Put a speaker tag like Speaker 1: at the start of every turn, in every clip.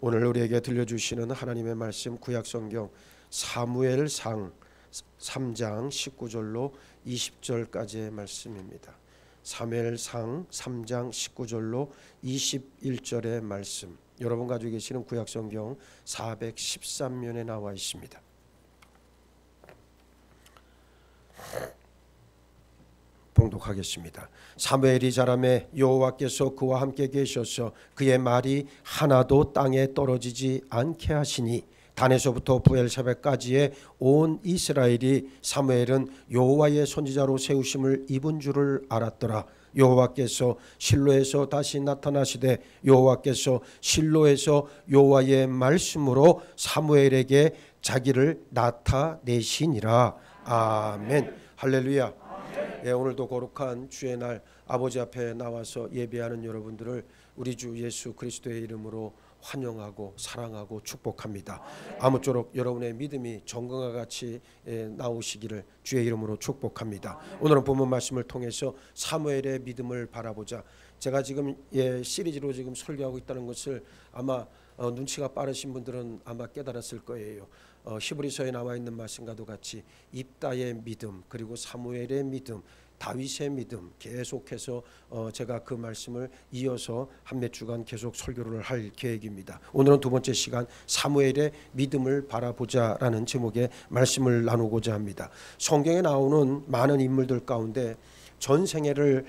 Speaker 1: 오늘 우리에게 들려주시는 하나님의 말씀 구약성경 사무엘상 3장 19절로 20절까지의 말씀입니다. 사무엘상 3장 19절로 21절의 말씀, 여러분 가지고 계시는 구약성경 413면에 나와 있습니다. 봉독하겠습니다. 사무엘이 자라매 여호와께서 그와 함께 계셔서 그의 말이 하나도 땅에 떨어지지 않게 하시니 단에서부터 부엘사벳까지의 온 이스라엘이 사무엘은 여호와의 선지자로 세우심을 입은 줄을 알았더라. 여호와께서 실로에서 다시 나타나시되 여호와께서 실로에서 여호와의 말씀으로 사무엘에게 자기를 나타내시니라. 아멘. 할렐루야. 예, 오늘도 거룩한 주의 날 아버지 앞에 나와서 예배하는 여러분들을 우리 주 예수 그리스도의 이름으로 환영하고 사랑하고 축복합니다. 아무쪼록 여러분의 믿음이 정금과 같이 나오시기를 주의 이름으로 축복합니다. 오늘은 본문 말씀을 통해서 사무엘의 믿음을 바라보자. 제가 지금 시리즈로 지금 설교하고 있다는 것을 아마 눈치가 빠르신 분들은 아마 깨달았을 거예요. 히브리서에 나와 있는 말씀과도 같이 입다의 믿음, 그리고 사무엘의 믿음, 다윗의 믿음, 계속해서 제가 그 말씀을 이어서 한 몇 주간 계속 설교를 할 계획입니다. 오늘은 두 번째 시간 사무엘의 믿음을 바라보자라는 제목의 말씀을 나누고자 합니다. 성경에 나오는 많은 인물들 가운데 전생애를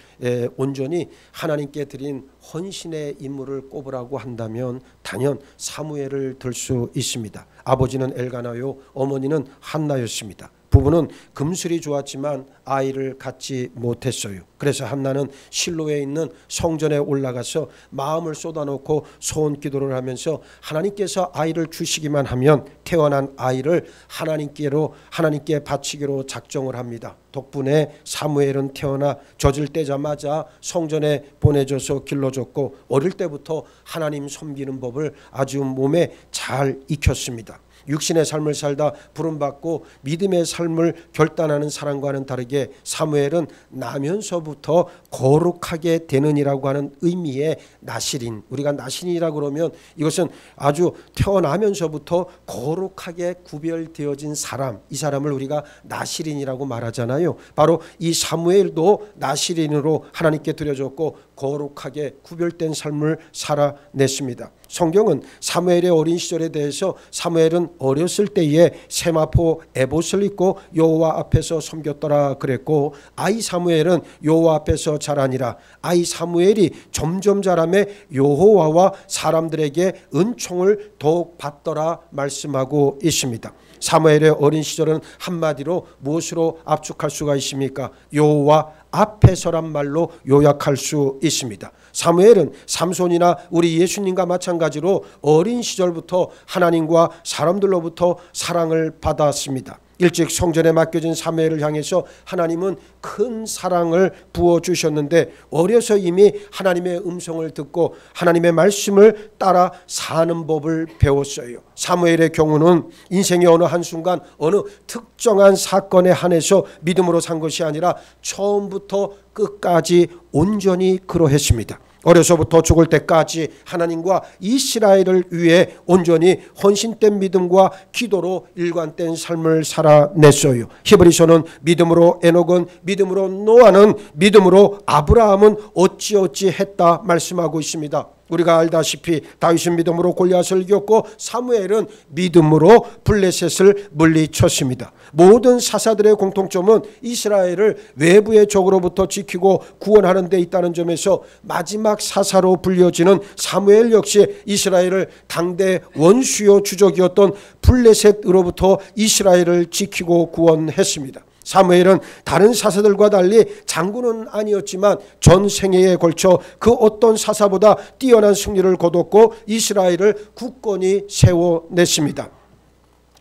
Speaker 1: 온전히 하나님께 드린 헌신의 인물을 꼽으라고 한다면 단연 사무엘을 들 수 있습니다. 아버지는 엘가나요, 어머니는 한나였습니다. 부부는 금슬이 좋았지만 아이를 갖지 못했어요. 그래서 한나는 실로에 있는 성전에 올라가서 마음을 쏟아놓고 소원 기도를 하면서 하나님께서 아이를 주시기만 하면 태어난 아이를 하나님께 바치기로 작정을 합니다. 덕분에 사무엘은 태어나 젖을 떼자마자 성전에 보내줘서 길러줬고 어릴 때부터 하나님 섬기는 법을 아주 몸에 잘 익혔습니다. 육신의 삶을 살다 부름받고 믿음의 삶을 결단하는 사람과는 다르게 사무엘은 나면서부터 거룩하게 되는이라고 하는 의미의 나실인, 우리가 나실인이라고 그러면 이것은 아주 태어나면서부터 거룩하게 구별되어진 사람, 이 사람을 우리가 나실인이라고 말하잖아요. 바로 이 사무엘도 나실인으로 하나님께 드려졌고 거룩하게 구별된 삶을 살아냈습니다. 성경은 사무엘의 어린 시절에 대해서 사무엘은 어렸을 때에 세마포 에봇을 입고 여호와 앞에서 섬겼더라 그랬고, 아이 사무엘은 여호와 앞에서 자라니라. 아이 사무엘이 점점 자라매 여호와와 사람들에게 은총을 더욱 받더라 말씀하고 있습니다. 사무엘의 어린 시절은 한마디로 무엇으로 압축할 수가 있습니까? 여호와 앞에서란 말로 요약할 수 있습니다. 사무엘은 삼손이나 우리 예수님과 마찬가지로 어린 시절부터 하나님과 사람들로부터 사랑을 받았습니다. 일찍 성전에 맡겨진 사무엘을 향해서 하나님은 큰 사랑을 부어주셨는데 어려서 이미 하나님의 음성을 듣고 하나님의 말씀을 따라 사는 법을 배웠어요. 사무엘의 경우는 인생의 어느 한순간 어느 특정한 사건에 한해서 믿음으로 산 것이 아니라 처음부터 끝까지 온전히 그러했습니다. 어려서부터 죽을 때까지 하나님과 이스라엘을 위해 온전히 헌신된 믿음과 기도로 일관된 삶을 살아냈어요. 히브리서는 믿음으로 에녹은, 믿음으로 노아는, 믿음으로 아브라함은 어찌어찌 했다 말씀하고 있습니다. 우리가 알다시피 다윗은 믿음으로 골리앗을 이겼고 사무엘은 믿음으로 블레셋을 물리쳤습니다. 모든 사사들의 공통점은 이스라엘을 외부의 적으로부터 지키고 구원하는 데 있다는 점에서 마지막 사사로 불려지는 사무엘 역시 이스라엘을 당대 원수요 주적이었던 블레셋으로부터 이스라엘을 지키고 구원했습니다. 사무엘은 다른 사사들과 달리 장군은 아니었지만 전 생애에 걸쳐 그 어떤 사사보다 뛰어난 승리를 거뒀고 이스라엘을 굳건히 세워냈습니다.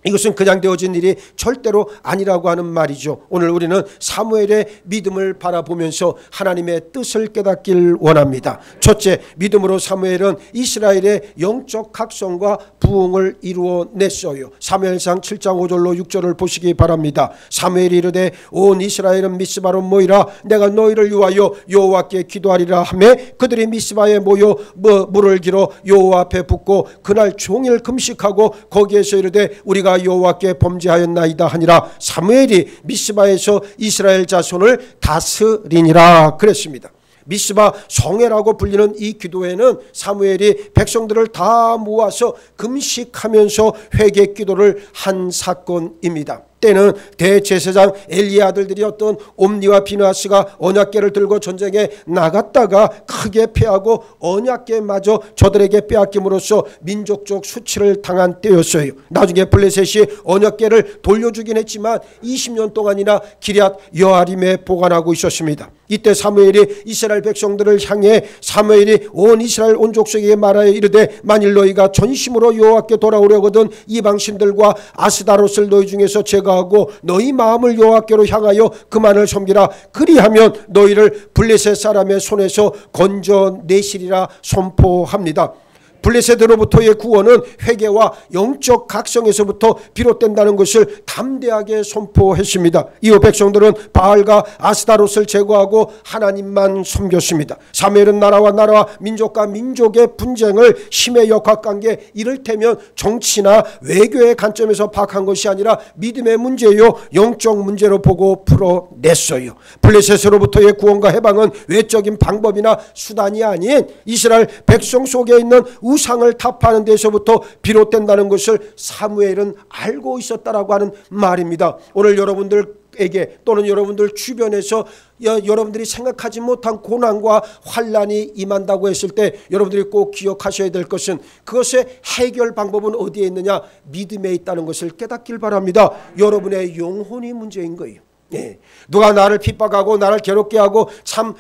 Speaker 1: 이것은 그냥 되어진 일이 절대로 아니라고 하는 말이죠. 오늘 우리는 사무엘의 믿음을 바라보면서 하나님의 뜻을 깨닫길 원합니다. 첫째, 믿음으로 사무엘은 이스라엘의 영적 각성과 부흥을 이루어냈어요. 사무엘상 7장 5절로 6절을 보시기 바랍니다. 사무엘이 이르되 온 이스라엘은 미스바로 모이라. 내가 너희를 위하여 여호와께 기도하리라 하며 그들이 미스바에 모여 물을 길어 여호와 앞에 붓고 그날 종일 금식하고 거기에서 이르되 우리가 여호와께 범죄하였나이다 하니라. 사무엘이 미스바에서 이스라엘 자손을 다스리니라 그랬습니다. 미스바 성회라고 불리는 이 기도회는 사무엘이 백성들을 다 모아서 금식하면서 회개 기도를 한 사건입니다. 때는 대제사장 엘리의 아들들이었던 옴니와 비느하스가 언약궤를 들고 전쟁에 나갔다가 크게 패하고 언약궤마저 저들에게 빼앗김으로써 민족적 수치를 당한 때였어요. 나중에 블레셋이 언약궤를 돌려주긴 했지만 20년 동안이나 기럇 여아림에 보관하고 있었습니다. 이때 사무엘이 이스라엘 백성들을 향해 사무엘이 온 이스라엘 온 족속에게 말하여 이르되 만일 너희가 전심으로 여호와께 돌아오려거든 이방신들과 아스다롯을 너희 중에서 제거하고 너희 마음을 여호와께로 향하여 그만을 섬기라. 그리하면 너희를 블레셋 사람의 손에서 건져내시리라 선포합니다. 블레셋으로부터의 구원은 회개와 영적 각성에서부터 비롯된다는 것을 담대하게 선포했습니다. 이후 백성들은 바알과 아스타롯을 제거하고 하나님만 섬겼습니다. 사무엘은 나라와 나라와 민족과 민족의 분쟁을 힘의 역학관계, 이를테면 정치나 외교의 관점에서 파악한 것이 아니라 믿음의 문제요 영적 문제로 보고 풀어냈어요. 블레셋으로부터의 구원과 해방은 외적인 방법이나 수단이 아닌 이스라엘 백성 속에 있는 우상을 타파하는 데서부터 비롯된다는 것을 사무엘은 알고 있었다라고 하는 말입니다. 오늘 여러분들에게 또는 여러분들 주변에서 여러분들이 생각하지 못한 고난과 환난이 임한다고 했을 때 여러분들이 꼭 기억하셔야 될 것은 그것의 해결 방법은 어디에 있느냐? 믿음에 있다는 것을 깨닫길 바랍니다. 여러분의 영혼이 문제인 거예요. 예. 누가 나를 핍박하고 나를 괴롭게 하고 참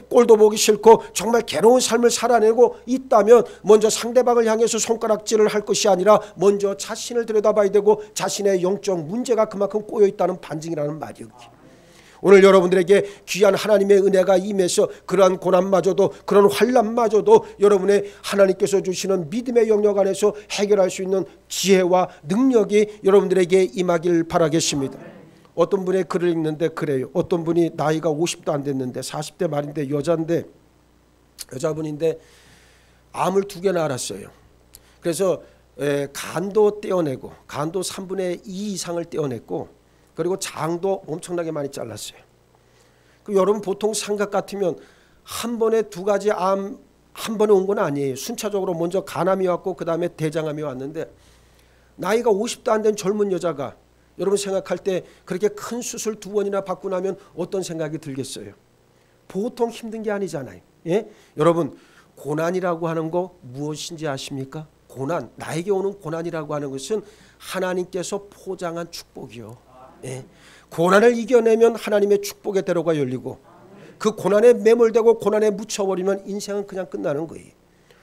Speaker 1: 꼴도 보기 싫고 정말 괴로운 삶을 살아내고 있다면 먼저 상대방을 향해서 손가락질을 할 것이 아니라 먼저 자신을 들여다봐야 되고 자신의 영적 문제가 그만큼 꼬여있다는 반증이라는 말이요. 오늘 여러분들에게 귀한 하나님의 은혜가 임해서 그러한 고난마저도 그런 환난마저도 여러분의 하나님께서 주시는 믿음의 영역 안에서 해결할 수 있는 지혜와 능력이 여러분들에게 임하길 바라겠습니다. 어떤 분의 글을 읽는데 그래요. 어떤 분이 나이가 50도 안 됐는데 40대 말인데 여자분인데 암을 2개나 앓았어요. 그래서 간도 떼어내고 간도 3분의 2 이상을 떼어냈고 그리고 장도 엄청나게 많이 잘랐어요. 여러분 보통 생각 같으면 한 번에 2가지 암 한 번에 온 건 아니에요. 순차적으로 먼저 간암이 왔고 그 다음에 대장암이 왔는데 나이가 50도 안 된 젊은 여자가 여러분 생각할 때 그렇게 큰 수술 2번이나 받고 나면 어떤 생각이 들겠어요? 보통 힘든 게 아니잖아요. 예? 여러분 고난이라고 하는 거 무엇인지 아십니까? 고난, 나에게 오는 고난이라고 하는 것은 하나님께서 포장한 축복이요. 예? 고난을 이겨내면 하나님의 축복의 대로가 열리고 그 고난에 매몰되고 고난에 묻혀버리면 인생은 그냥 끝나는 거예요.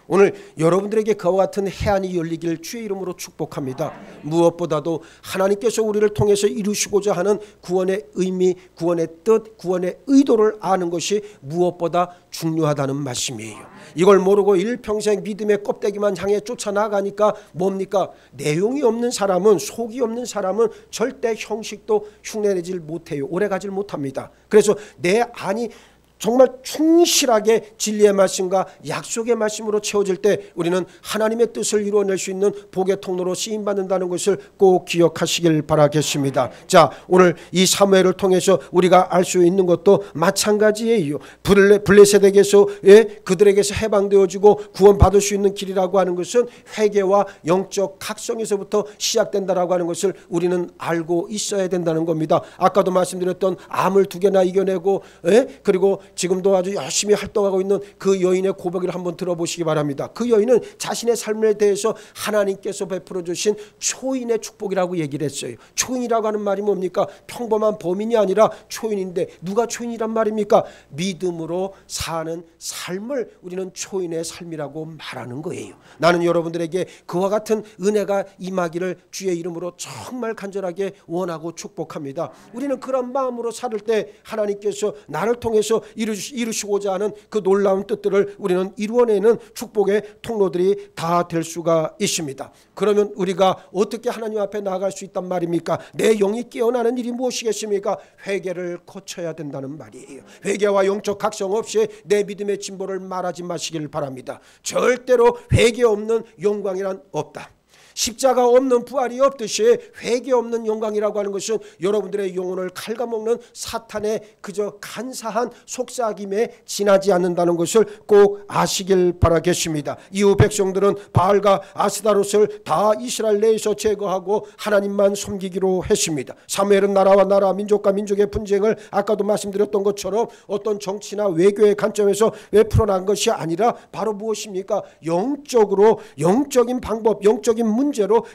Speaker 1: 오늘 여러분들에게 그와 같은 해안이 열리길 주의 이름으로 축복합니다. 무엇보다도 하나님께서 우리를 통해서 이루시고자 하는 구원의 의미, 구원의 뜻, 구원의 의도를 아는 것이 무엇보다 중요하다는 말씀이에요. 이걸 모르고 일평생 믿음의 껍데기만 향해 쫓아나가니까 뭡니까? 내용이 없는 사람은, 속이 없는 사람은 절대 형식도 흉내내질 못해요. 오래가질 못합니다. 그래서 내 안이 정말 충실하게 진리의 말씀과 약속의 말씀으로 채워질 때 우리는 하나님의 뜻을 이루어낼 수 있는 복의 통로로 쓰임받는다는 것을 꼭 기억하시길 바라겠습니다. 자, 오늘 이 사무엘을 통해서 우리가 알 수 있는 것도 마찬가지예요. 블레셋에게서 그들에게서 해방되어지고 구원받을 수 있는 길이라고 하는 것은 회개와 영적 각성에서부터 시작된다라고 하는 것을 우리는 알고 있어야 된다는 겁니다. 아까도 말씀드렸던 암을 2개나 이겨내고 그리고 지금도 아주 열심히 활동하고 있는 그 여인의 고백을 한번 들어보시기 바랍니다. 그 여인은 자신의 삶에 대해서 하나님께서 베풀어 주신 초인의 축복이라고 얘기를 했어요. 초인이라고 하는 말이 뭡니까? 평범한 범인이 아니라 초인인데, 누가 초인이란 말입니까? 믿음으로 사는 삶을 우리는 초인의 삶이라고 말하는 거예요. 나는 여러분들에게 그와 같은 은혜가 임하기를 주의 이름으로 정말 간절하게 원하고 축복합니다. 우리는 그런 마음으로 살 때 하나님께서 나를 통해서 이루시고자 하는 그 놀라운 뜻들을 우리는 이루어내는 축복의 통로들이 다 될 수가 있습니다. 그러면 우리가 어떻게 하나님 앞에 나아갈 수 있단 말입니까? 내 영이 깨어나는 일이 무엇이겠습니까? 회개를 거쳐야 된다는 말이에요. 회개와 영적 각성 없이 내 믿음의 진보를 말하지 마시길 바랍니다. 절대로 회개 없는 영광이란 없다. 십자가 없는 부활이 없듯이 회개 없는 영광이라고 하는 것은 여러분들의 영혼을 갉아먹는 사탄의 그저 간사한 속삭임에 지나지 않는다는 것을 꼭 아시길 바라겠습니다. 이후 백성들은 바알과 아스다롯을 다 이스라엘 내에서 제거하고 하나님만 섬기기로 했습니다. 사무엘은 나라와 나라, 민족과 민족의 분쟁을 아까도 말씀드렸던 것처럼 어떤 정치나 외교의 관점에서 왜 풀어난 것이 아니라 바로 무엇입니까? 영적으로, 영적인 방법, 영적인 문제로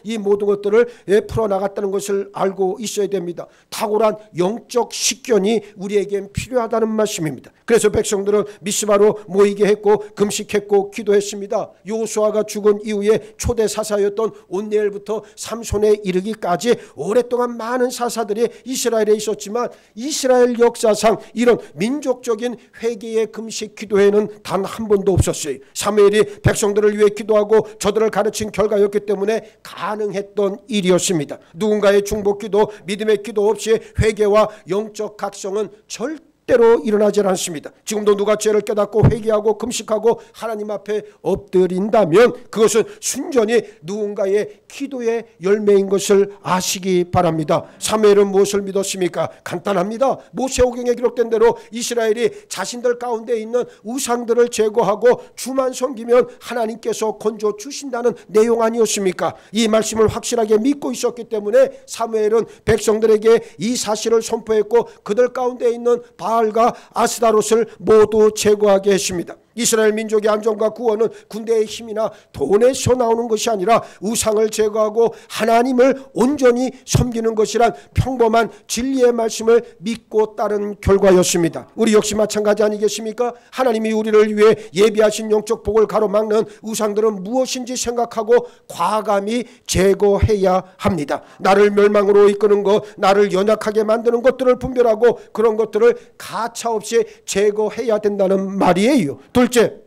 Speaker 1: 이 모든 것들을 풀어나갔다는 것을 알고 있어야 됩니다. 탁월한 영적 식견이 우리에겐 필요하다는 말씀입니다. 그래서 백성들은 미스바로 모이게 했고 금식했고 기도했습니다. 여호수아가 죽은 이후에 초대 사사였던 온니엘부터 삼손에 이르기까지 오랫동안 많은 사사들이 이스라엘에 있었지만 이스라엘 역사상 이런 민족적인 회개의 금식 기도회는 단 한 번도 없었어요. 사무엘이 백성들을 위해 기도하고 저들을 가르친 결과였기 때문에 가능했던 일이었습니다. 누군가의 중보기도, 믿음의 기도 없이 회개와 영적 각성은 절대로 일어나지 않습니다. 지금도 누가 죄를 깨닫고 회개하고 금식하고 하나님 앞에 엎드린다면 그것은 순전히 누군가의 기도의 열매인 것을 아시기 바랍니다. 사무엘은 무엇을 믿었습니까? 간단합니다. 모세오경에 기록된 대로 이스라엘이 자신들 가운데 있는 우상들을 제거하고 주만 섬기면 하나님께서 건져 주신다는 내용 아니었습니까? 이 말씀을 확실하게 믿고 있었기 때문에 사무엘은 백성들에게 이 사실을 선포했고 그들 가운데 있는 바알과 아스다롯을 모두 제거하게 했습니다. 이스라엘 민족의 안정과 구원은 군대의 힘이나 돈에서 나오는 것이 아니라 우상을 제거하고 하나님을 온전히 섬기는 것이란 평범한 진리의 말씀을 믿고 따른 결과였습니다. 우리 역시 마찬가지 아니겠습니까? 하나님이 우리를 위해 예비하신 영적 복을 가로막는 우상들은 무엇인지 생각하고 과감히 제거해야 합니다. 나를 멸망으로 이끄는 것, 나를 연약하게 만드는 것들을 분별하고 그런 것들을 가차없이 제거해야 된다는 말이에요. 둘째,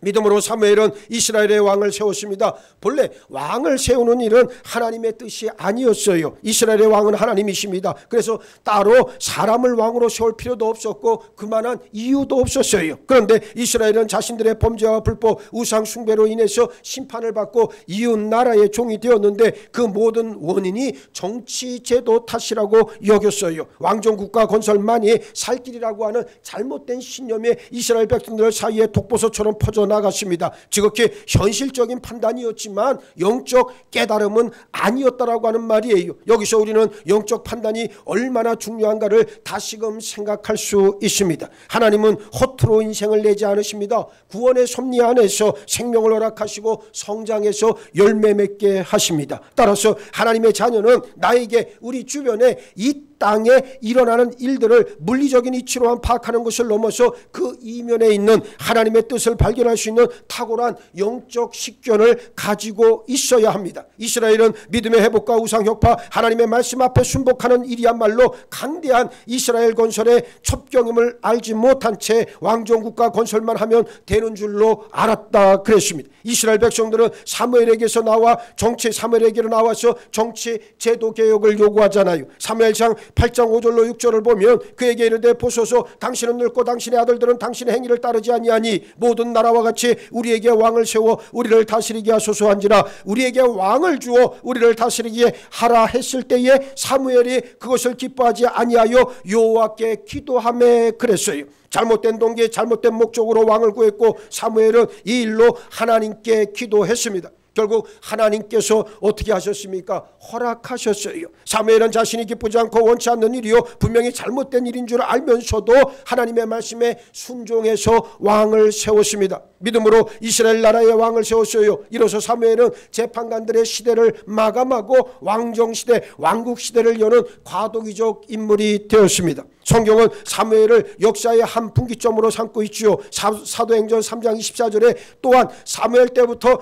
Speaker 1: 믿음으로 사무엘은 이스라엘의 왕을 세웠습니다. 본래 왕을 세우는 일은 하나님의 뜻이 아니었어요. 이스라엘의 왕은 하나님이십니다. 그래서 따로 사람을 왕으로 세울 필요도 없었고 그만한 이유도 없었어요. 그런데 이스라엘은 자신들의 범죄와 불법, 우상 숭배로 인해서 심판을 받고 이웃 나라의 종이 되었는데 그 모든 원인이 정치 제도 탓이라고 여겼어요. 왕정국가 건설만이 살 길이라고 하는 잘못된 신념이 이스라엘 백성들 사이에 독보소처럼 퍼져 나갔습니다. 지극히 현실적인 판단이었지만 영적 깨달음은 아니었다라고 하는 말이에요. 여기서 우리는 영적 판단이 얼마나 중요한가를 다시금 생각할 수 있습니다. 하나님은 허투루 인생을 내지 않으십니다. 구원의 섭리 안에서 생명을 허락하시고 성장해서 열매 맺게 하십니다. 따라서 하나님의 자녀는 나에게 우리 주변에 이 땅에 일어나는 일들을 물리적인 이치로만 파악하는 것을 넘어서 그 이면에 있는 하나님의 뜻을 발견할 수 있는 탁월한 영적 식견을 가지고 있어야 합니다. 이스라엘은 믿음의 회복과 우상 혁파, 하나님의 말씀 앞에 순복하는 일이야말로 강대한 이스라엘 건설의 첩경임을 알지 못한 채 왕정국가 건설만 하면 되는 줄로 알았다 그랬습니다. 이스라엘 백성들은 사무엘에게서 나와 정치 사무엘에게로 나와서 정치 제도 개혁을 요구하잖아요. 사무엘상 8장 5절로 6절을 보면 그에게 이르되 보소서 당신은 늙고 당신의 아들들은 당신의 행위를 따르지 아니하니 모든 나라와 같이 우리에게 왕을 세워 우리를 다스리게 하소서 한지라. 우리에게 왕을 주어 우리를 다스리게 하라 했을 때에 사무엘이 그것을 기뻐하지 아니하여 여호와께 기도하며 그랬어요. 잘못된 동기, 잘못된 목적으로 왕을 구했고 사무엘은 이 일로 하나님께 기도했습니다. 결국 하나님께서 어떻게 하셨습니까? 허락하셨어요. 사무엘은 자신이 기쁘지 않고 원치 않는 일이요 분명히 잘못된 일인 줄 알면서도 하나님의 말씀에 순종해서 왕을 세웠습니다. 믿음으로 이스라엘 나라의 왕을 세웠어요. 이로써 사무엘은 재판관들의 시대를 마감하고 왕정시대, 왕국시대를 여는 과도기적 인물이 되었습니다. 성경은 사무엘을 역사의 한 분기점으로 삼고 있지요. 사도행전 3장 24절에 또한 사무엘 때부터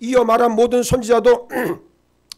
Speaker 1: 이어 말한 모든 선지자도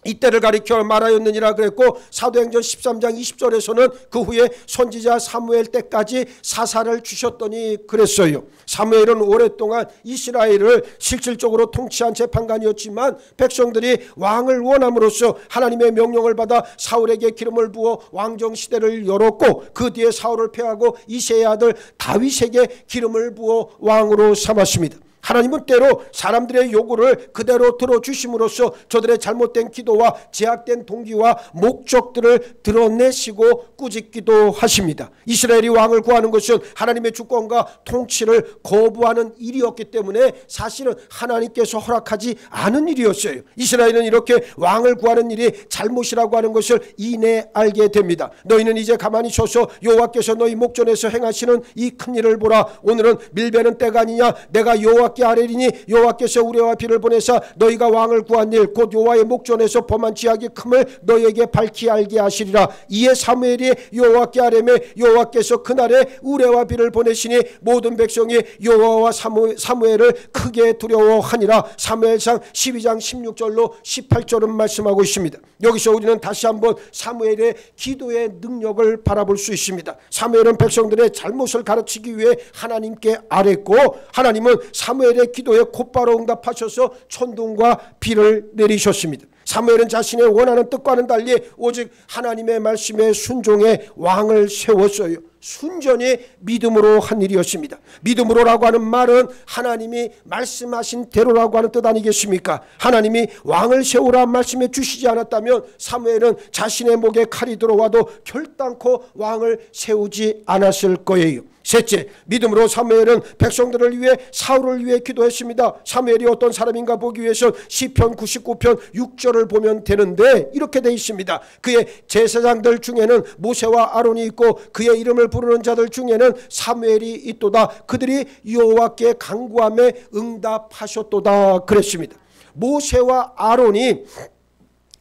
Speaker 1: 이때를 가리켜 말하였느니라 그랬고, 사도행전 13장 20절에서는 그 후에 선지자 사무엘 때까지 사사를 주셨더니 그랬어요. 사무엘은 오랫동안 이스라엘을 실질적으로 통치한 재판관이었지만 백성들이 왕을 원함으로써 하나님의 명령을 받아 사울에게 기름을 부어 왕정시대를 열었고, 그 뒤에 사울을 패하고 이새의 아들 다윗에게 기름을 부어 왕으로 삼았습니다. 하나님은 때로 사람들의 요구를 그대로 들어주심으로써 저들의 잘못된 기도와 제약된 동기와 목적들을 드러내시고 꾸짖기도 하십니다. 이스라엘이 왕을 구하는 것은 하나님의 주권과 통치를 거부하는 일이었기 때문에 사실은 하나님께서 허락하지 않은 일이었어요. 이스라엘은 이렇게 왕을 구하는 일이 잘못이라고 하는 것을 이내 알게 됩니다. 너희는 이제 가만히 서서 여호와께서 너희 목전에서 행하시는 이 큰 일을 보라. 오늘은 밀베는 때가 아니냐. 내가 여호와께 아뢰리니 여호와께서 우레와 비를 보내사 너희가 왕을 구한 일 곧 여호와의 목전에서 범한 지악이 큼을 너희에게 밝히 알게 하시리라. 이에 사무엘이 여호와께 아뢰매 여호와께서 그날에 우레와 비를 보내시니 모든 백성이 여호와와 사무엘을 크게 두려워하니라. 사무엘상 12장 16절로 18절은 말씀하고 있습니다. 여기서 우리는 다시 한번 사무엘의 기도의 능력을 바라볼 수 있습니다. 사무엘은 백성들의 잘못을 가르치기 위해 하나님께 아뢰고, 하나님은 사무엘의 기도에 곧바로 응답하셔서 천둥과 비를 내리셨습니다. 사무엘은 자신의 원하는 뜻과는 달리 오직 하나님의 말씀에 순종해 왕을 세웠어요. 순전히 믿음으로 한 일이었습니다. 믿음으로라고 하는 말은 하나님이 말씀하신 대로라고 하는 뜻 아니겠습니까? 하나님이 왕을 세우라 말씀해 주시지 않았다면 사무엘은 자신의 목에 칼이 들어와도 결단코 왕을 세우지 않았을 거예요. 셋째, 믿음으로 사무엘은 백성들을 위해 사울을 위해 기도했습니다. 사무엘이 어떤 사람인가 보기 위해서 시편 99편 6절을 보면 되는데 이렇게 되어 있습니다. 그의 제사장들 중에는 모세와 아론이 있고 그의 이름을 부르는 자들 중에는 사무엘이 있도다. 그들이 여호와께 간구함에 응답하셨도다 그랬습니다. 모세와 아론이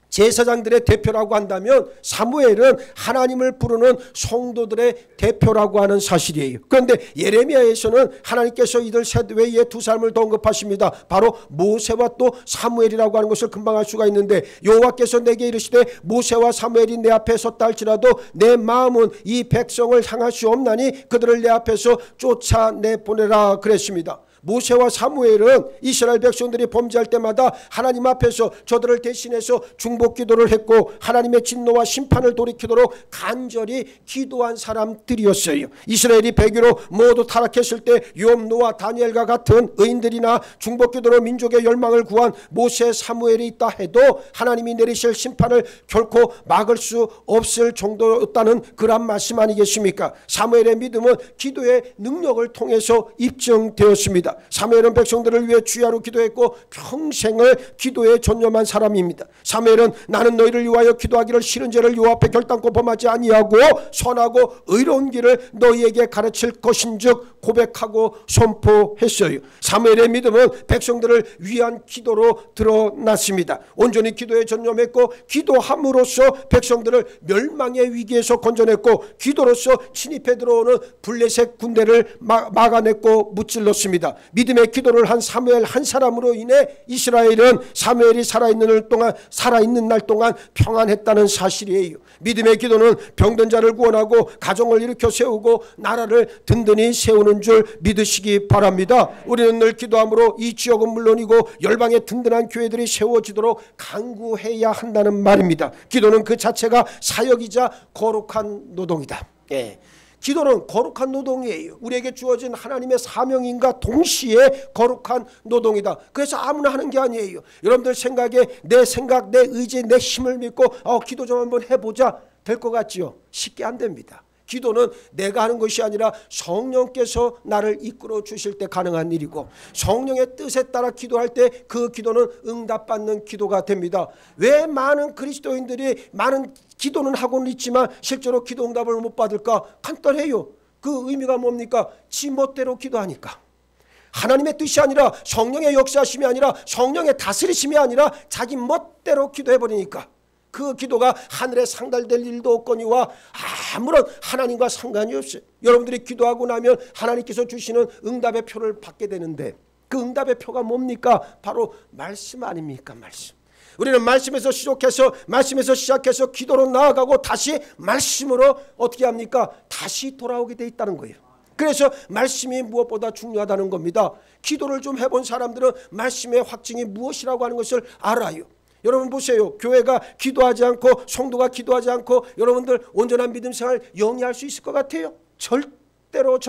Speaker 1: 제사장들의 대표라고 한다면 사무엘은 하나님을 부르는 성도들의 대표라고 하는 사실이에요. 그런데 예레미야에서는 하나님께서 이들 셋 외에 두 사람을 더 언급하십니다. 바로 모세와 또 사무엘이라고 하는 것을 금방 알 수가 있는데, 여호와께서 내게 이르시되 모세와 사무엘이 내 앞에 섰다 할지라도 내 마음은 이 백성을 향할 수 없나니 그들을 내 앞에서 쫓아내보내라 그랬습니다. 모세와 사무엘은 이스라엘 백성들이 범죄할 때마다 하나님 앞에서 저들을 대신해서 중보 기도를 했고 하나님의 진노와 심판을 돌이키도록 간절히 기도한 사람들이었어요. 이스라엘이 백유로 모두 타락했을 때 욥, 노아, 다니엘과 같은 의인들이나 중보 기도로 민족의 열망을 구한 모세, 사무엘이 있다 해도 하나님이 내리실 심판을 결코 막을 수 없을 정도였다는 그런 말씀 아니겠습니까? 사무엘의 믿음은 기도의 능력을 통해서 입증되었습니다. 사무엘은 백성들을 위해 주야로 기도했고 평생을 기도에 전념한 사람입니다. 사무엘은 나는 너희를 위하여 기도하기를 싫은 죄를 여호와 앞에 결단코 범하지 아니하고 선하고 의로운 길을 너희에게 가르칠 것인즉 고백하고 선포했어요. 사무엘의 믿음은 백성들을 위한 기도로 드러났습니다. 온전히 기도에 전념했고 기도함으로써 백성들을 멸망의 위기에서 건져냈고 기도로서 침입해 들어오는 블레셋 군대를 막아냈고 무찔렀습니다. 믿음의 기도를 한 사무엘 한 사람으로 인해 이스라엘은 사무엘이 살아있는 날 동안 평안했다는 사실이에요. 믿음의 기도는 병든 자를 구원하고 가정을 일으켜 세우고 나라를 든든히 세우는 줄 믿으시기 바랍니다. 우리는 늘 기도함으로 이 지역은 물론이고 열방의 든든한 교회들이 세워지도록 간구해야 한다는 말입니다. 기도는 그 자체가 사역이자 거룩한 노동이다. 기도는 거룩한 노동이에요. 우리에게 주어진 하나님의 사명인과 동시에 거룩한 노동이다. 그래서 아무나 하는 게 아니에요. 여러분들 생각에 내 생각, 내 의지, 내 힘을 믿고 기도 좀 한번 해보자 될 것 같지요? 쉽게 안 됩니다. 기도는 내가 하는 것이 아니라 성령께서 나를 이끌어 주실 때 가능한 일이고, 성령의 뜻에 따라 기도할 때 그 기도는 응답받는 기도가 됩니다. 왜 많은 그리스도인들이 많은 기도는 하고는 있지만 실제로 기도 응답을 못 받을까? 간단해요. 그 의미가 뭡니까? 지 멋대로 기도하니까. 하나님의 뜻이 아니라, 성령의 역사심이 아니라, 성령의 다스리심이 아니라 자기 멋대로 기도해버리니까 그 기도가 하늘에 상달될 일도 없거니와 아무런 하나님과 상관이 없어요. 여러분들이 기도하고 나면 하나님께서 주시는 응답의 표를 받게 되는데, 그 응답의 표가 뭡니까? 바로 말씀 아닙니까? 말씀. 우리는 말씀에서 시작해서 기도로 나아가고 다시 말씀으로 어떻게 합니까? 다시 돌아오게 돼 있다는 거예요. 그래서 말씀이 무엇보다 중요하다는 겁니다. 기도를 좀 해본 사람들은 말씀의 확증이 무엇이라고 하는 것을 알아요. 여러분 보세요. 교회가 기도하지 않고, 성도가 기도하지 않고 여러분들 온전한 믿음 생활 영위할 수 있을 것 같아요? 절대로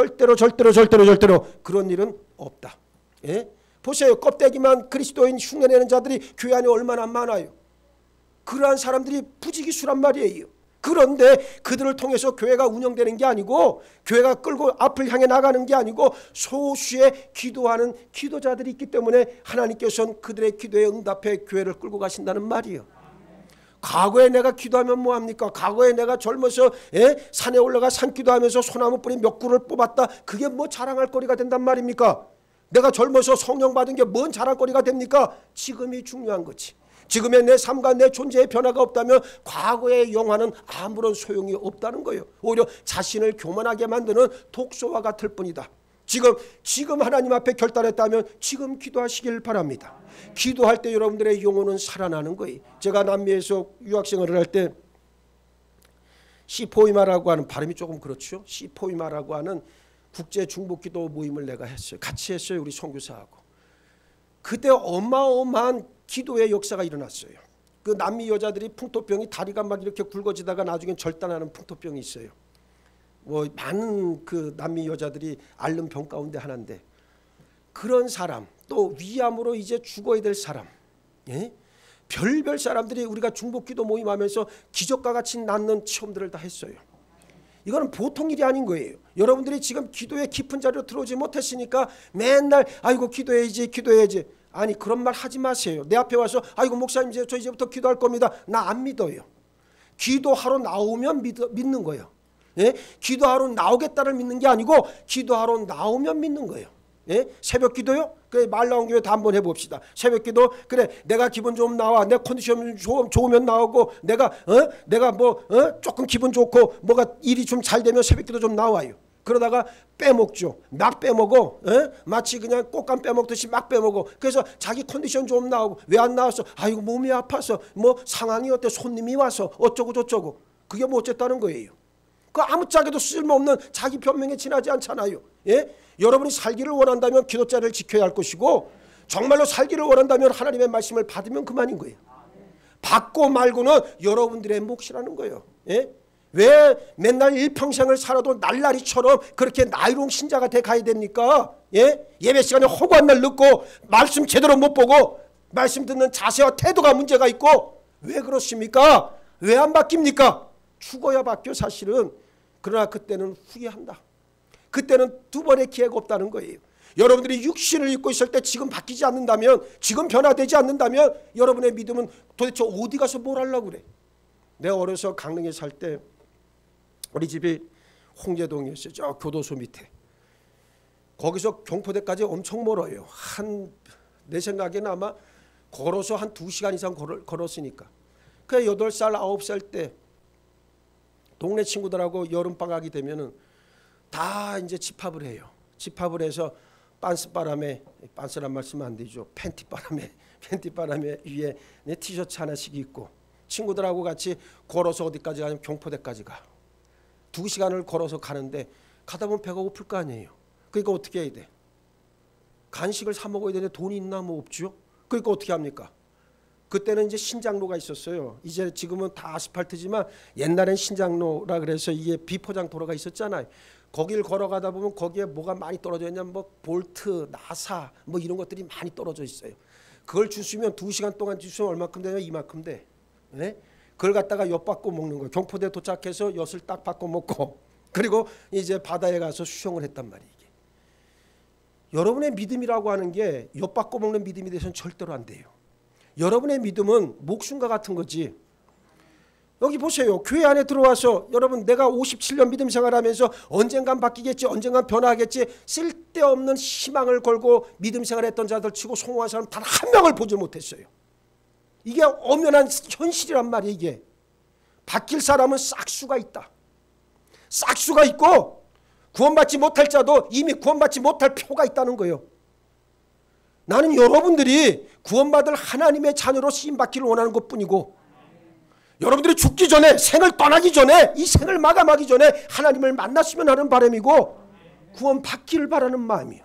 Speaker 1: 그런 일은 없다. 예? 보세요. 껍데기만 그리스도인 흉내내는 자들이 교회 안에 얼마나 많아요. 그러한 사람들이 부지기수란 말이에요. 그런데 그들을 통해서 교회가 운영되는 게 아니고, 교회가 끌고 앞을 향해 나가는 게 아니고, 소수의 기도하는 기도자들이 있기 때문에 하나님께서는 그들의 기도에 응답해 교회를 끌고 가신다는 말이에요. 과거에 내가 기도하면 뭐합니까? 과거에 내가 젊어서 산에 올라가 산기도하면서 소나무 뿌리 몇 그루를 뽑았다. 그게 뭐 자랑할 거리가 된단 말입니까? 내가 젊어서 성령 받은 게 뭔 자랑거리가 됩니까? 지금이 중요한 거지. 지금의 내 삶과 내 존재의 변화가 없다면 과거의 영화는 아무런 소용이 없다는 거예요. 오히려 자신을 교만하게 만드는 독소와 같을 뿐이다. 지금 하나님 앞에 결단했다면 지금 기도하시길 바랍니다. 기도할 때 여러분들의 영혼은 살아나는 거예요. 제가 남미에서 유학생활을 할 때 시포이마라고 하는, 발음이 조금 그렇죠. 시포이마라고 하는 국제 중보기도 모임을 내가 했어요. 같이 했어요. 우리 선교사하고. 그때 어마어마한 기도의 역사가 일어났어요. 그 남미 여자들이 풍토병이, 다리가 막 이렇게 굵어지다가 나중엔 절단하는 풍토병이 있어요. 뭐 많은 그 남미 여자들이 앓는 병 가운데 하나인데, 그런 사람, 또 위암으로 이제 죽어야 될 사람, 별별 사람들이 우리가 중보기도 모임하면서 기적과 같이 낫는 체험들을 다 했어요. 이거는 보통 일이 아닌 거예요. 여러분들이 지금 기도의 깊은 자리로 들어오지 못했으니까 맨날 아이고 기도해야지. 아니, 그런 말 하지 마세요. 내 앞에 와서 아이고 목사님 저 이제부터 기도할 겁니다. 나 안 믿어요. 기도하러 나오면 믿는 거예요. 예? 기도하러 나오겠다를 믿는 게 아니고 기도하러 나오면 믿는 거예요. 예? 새벽 기도요? 그래, 말 나온 교회 다 한번 해봅시다. 새벽 기도, 그래, 내가 기분 좀 나와, 내 컨디션 좋으면 나오고, 내가 조금 기분 좋고 뭐가 일이 좀 잘 되면 새벽 기도 좀 나와요. 그러다가 빼먹죠. 막 빼먹어. 마치 그냥 꽃감 빼먹듯이 막 빼먹어. 그래서 자기 컨디션 좀 나오고, 왜 안 나왔어? 아이고 몸이 아파서, 뭐 상황이 어때, 손님이 와서 어쩌고 저쩌고. 그게 뭐 어쨌다는 거예요. 그 아무짝에도 쓸모없는 자기 변명에 지나지 않잖아요. 예? 여러분이 살기를 원한다면 기도자를 지켜야 할 것이고, 정말로 살기를 원한다면 하나님의 말씀을 받으면 그만인 거예요. 받고 말고는 여러분들의 몫이라는 거예요. 예? 왜 맨날 일평생을 살아도 날라리처럼 그렇게 나이롱 신자가 돼 가야 됩니까? 예? 예배 시간에 허구한 날 늦고, 말씀 제대로 못 보고, 말씀 듣는 자세와 태도가 문제가 있고, 왜 그렇습니까? 왜 안 바뀝니까? 죽어야 바뀌어 사실은. 그러나 그때는 후회한다. 그때는 두 번의 기회가 없다는 거예요. 여러분들이 육신을 입고 있을 때 지금 바뀌지 않는다면, 지금 변화되지 않는다면 여러분의 믿음은 도대체 어디 가서 뭘 하려고 그래. 내가 어려서 강릉에 살 때 우리 집이 홍제동이었어요. 저 교도소 밑에. 거기서 경포대까지 엄청 멀어요. 내 생각에는 아마 걸어서 한 2시간 이상 걸었으니까. 그 8살 9살 때 동네 친구들하고 여름방학이 되면은 다 이제 집합을 해요. 집합을 해서 빤스바람에, 빤스란 말씀 안 되죠. 팬티바람에 위에 내 티셔츠 하나씩 입고 친구들하고 같이 걸어서 어디까지 가냐면 경포대까지 가. 2시간을 걸어서 가는데 가다 보면 배가 고플 거 아니에요. 그러니까 어떻게 해야 돼? 간식을 사 먹어야 되는데 돈이 있나? 뭐 없죠. 그러니까 어떻게 합니까? 그때는 이제 신장로가 있었어요. 이제 지금은 다 아스팔트지만 옛날엔 신장로라 그래서 이게 비포장 도로가 있었잖아요. 거길 걸어가다 보면 거기에 뭐가 많이 떨어져 있냐면 뭐 볼트, 나사 뭐 이런 것들이 많이 떨어져 있어요. 그걸 주시면 2시간 동안 주시면 얼마큼 되냐? 이만큼 돼. 네? 그걸 갖다가 엿 받고 먹는 거예요. 경포대 도착해서 엿을 딱 받고 먹고, 그리고 이제 바다에 가서 수영을 했단 말이에요. 여러분의 믿음이라고 하는 게 엿바꿔 먹는 믿음이 돼서는 절대로 안 돼요. 여러분의 믿음은 목숨과 같은 거지. 여기 보세요. 교회 안에 들어와서 여러분 내가 57년 믿음 생활하면서 언젠간 바뀌겠지, 언젠간 변화하겠지, 쓸데없는 희망을 걸고 믿음 생활했던 자들 치고 성공한 사람 단 한 명을 보지 못했어요. 이게 엄연한 현실이란 말이에요. 이게 바뀔 사람은 싹수가 있다. 싹수가 있고 구원받지 못할 자도 이미 구원받지 못할 표가 있다는 거예요. 나는 여러분들이 구원받을 하나님의 자녀로 쓰임받기를 원하는 것뿐이고, 여러분들이 죽기 전에, 생을 떠나기 전에, 이 생을 마감하기 전에 하나님을 만났으면 하는 바람이고 구원받기를 바라는 마음이에요.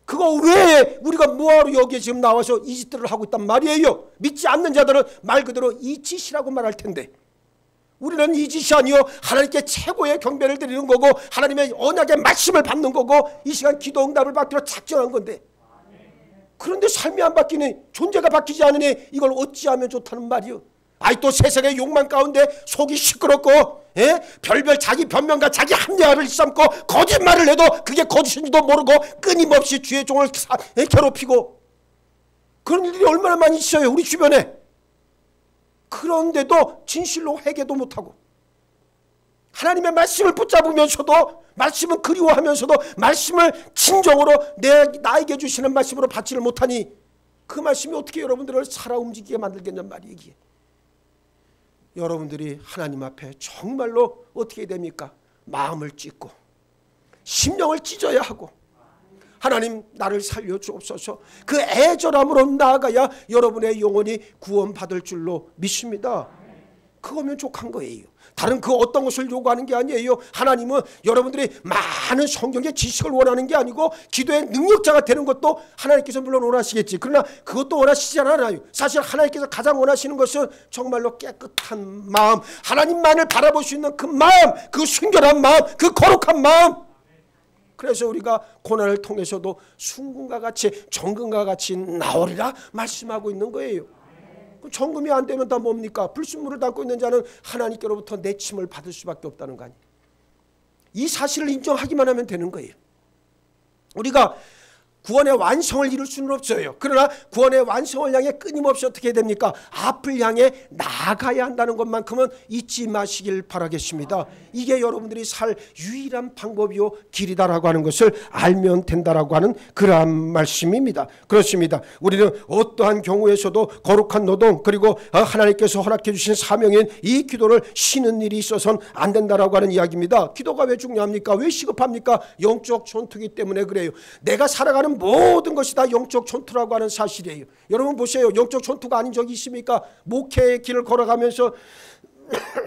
Speaker 1: 그거 외에 우리가 뭐하러 여기에 지금 나와서 이 짓들을 하고 있단 말이에요. 믿지 않는 자들은 말 그대로 이 짓이라고 말할 텐데, 우리는 이 짓이 아니요 하나님께 최고의 경배를 드리는 거고 하나님의 언약의 말씀을 받는 거고 이 시간 기도 응답을 받기로 작정한 건데, 그런데 삶이 안 바뀌니, 존재가 바뀌지 않으니 이걸 어찌하면 좋다는 말이요. 또 세상의 욕망 가운데 속이 시끄럽고 별별 자기 변명과 자기 합리화를 삼고 거짓말을 해도 그게 거짓인지도 모르고 끊임없이 주의 종을 괴롭히고, 그런 일들이 얼마나 많이 있어요 우리 주변에. 그런데도 진실로 회개도 못하고 하나님의 말씀을 붙잡으면서도, 말씀은 그리워하면서도 말씀을 진정으로 나에게 주시는 말씀으로 받지를 못하니 그 말씀이 어떻게 여러분들을 살아 움직이게 만들겠냔 말이에요. 이게 여러분들이 하나님 앞에 정말로 어떻게 됩니까? 마음을 찢고 심령을 찢어야 하고, 하나님 나를 살려주옵소서, 그 애절함으로 나아가야 여러분의 영혼이 구원받을 줄로 믿습니다. 그거면 족한 거예요. 다른 그 어떤 것을 요구하는 게 아니에요. 하나님은 여러분들이 많은 성경의 지식을 원하는 게 아니고 기도의 능력자가 되는 것도 하나님께서 물론 원하시겠지. 그러나 그것도 원하시지 않아요. 사실 하나님께서 가장 원하시는 것은 정말로 깨끗한 마음, 하나님만을 바라볼 수 있는 그 마음, 그 순결한 마음, 그 거룩한 마음. 그래서 우리가 고난을 통해서도 순금과 같이 정금과 같이 나오리라 말씀하고 있는 거예요. 정금이 안 되면 다 뭡니까? 불순물을 담고 있는 자는 하나님께로부터 내침을 받을 수밖에 없다는 거 아니에요. 이 사실을 인정하기만 하면 되는 거예요. 우리가 구원의 완성을 이룰 수는 없어요. 그러나 구원의 완성을 향해 끊임없이 어떻게 됩니까? 앞을 향해 나아가야 한다는 것만큼은 잊지 마시길 바라겠습니다. 이게 여러분들이 살 유일한 방법이요 길이다라고 하는 것을 알면 된다라고 하는 그러한 말씀입니다. 그렇습니다. 우리는 어떠한 경우에서도 거룩한 노동, 그리고 하나님께서 허락해 주신 사명인 이 기도를 쉬는 일이 있어서는 안 된다라고 하는 이야기입니다. 기도가 왜 중요합니까? 왜 시급합니까? 영적 전투이기 때문에 그래요. 내가 살아가는 모든 것이 다 영적 전투라고 하는 사실이에요. 여러분 보세요. 영적 전투가 아닌 적이 있습니까? 목회의 길을 걸어가면서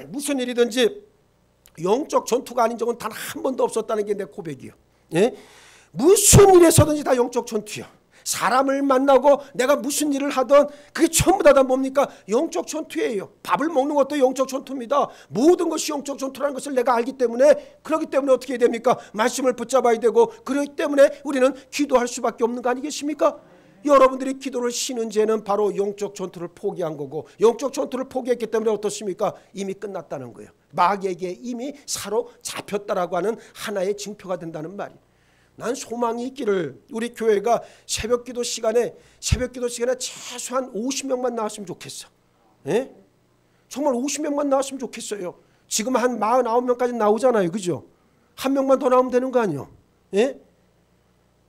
Speaker 1: 무슨 일이든지 영적 전투가 아닌 적은 단 한 번도 없었다는 게 내 고백이에요. 무슨 일에서든지 다 영적 전투야. 사람을 만나고 내가 무슨 일을 하든 그게 전부 다 뭡니까? 영적 전투예요. 밥을 먹는 것도 영적 전투입니다. 모든 것이 영적 전투라는 것을 내가 알기 때문에, 그렇기 때문에 어떻게 됩니까? 말씀을 붙잡아야 되고, 그렇기 때문에 우리는 기도할 수밖에 없는 거 아니겠습니까? 여러분들이 기도를 쉬는 죄는 바로 영적 전투를 포기한 거고, 영적 전투를 포기했기 때문에 어떻습니까? 이미 끝났다는 거예요. 마귀에게 이미 사로잡혔다라고 하는 하나의 징표가 된다는 말이에요. 난 소망이 있기를 우리 교회가 새벽기도 시간에 최소한 50명만 나왔으면 좋겠어. 정말 50명만 나왔으면 좋겠어요. 지금 한 49명까지 나오잖아요. 그죠? 한 명만 더 나오면 되는 거 아니에요?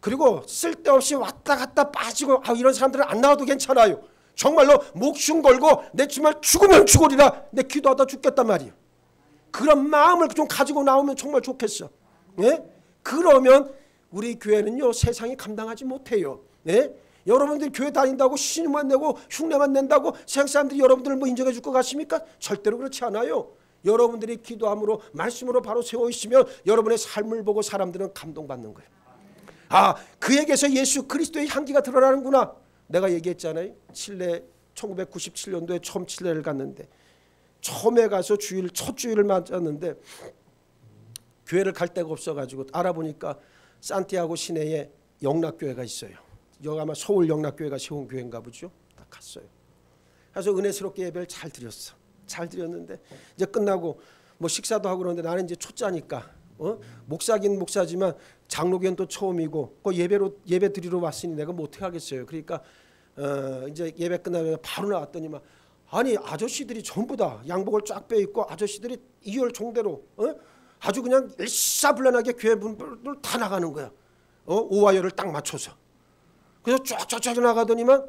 Speaker 1: 그리고 쓸데없이 왔다 갔다 빠지고 이런 사람들은 안 나와도 괜찮아요. 정말로 목숨 걸고 내 정말 죽으면 죽으리라, 내 기도하다 죽겠단 말이에요. 그런 마음을 좀 가지고 나오면 정말 좋겠어. 그러면 우리 교회는요 세상이 감당하지 못해요. 여러분들이 교회 다닌다고 신임만 내고 흉내만 낸다고 세상 사람들이 여러분들을 뭐 인정해 줄 것 같습니까? 절대로 그렇지 않아요. 여러분들이 기도함으로 말씀으로 바로 세워 있으면 여러분의 삶을 보고 사람들은 감동받는 거예요. 그에게서 예수 그리스도의 향기가 드러나는구나. 내가 얘기했잖아요. 칠레 1997년도에 처음 칠레를 갔는데, 처음에 가서 첫 주일을 맞았는데 교회를 갈 데가 없어가지고 알아보니까 산티아고 시내에 영락교회가 있어요. 여기 아마 서울 영락교회가 세운 교회인가 보죠. 딱 갔어요. 그래서 은혜스럽게 예배를 잘 드렸어. 잘 드렸는데 이제 끝나고 뭐 식사도 하고 그러는데 나는 이제 초짜니까 목사긴 목사지만 장로교는 또 처음이고 그 예배 드리러 왔으니 내가 뭐 어떻게 하겠어요. 그러니까 이제 예배 끝나면 바로 나왔더니만 아니 아저씨들이 전부 다 양복을 쫙 빼입고 아저씨들이 이열 총대로 아주 그냥 일사불란하게 교회 문을 다 나가는 거야. 오와열을 딱 맞춰서. 그래서 쫙쫙쫙 나가더니만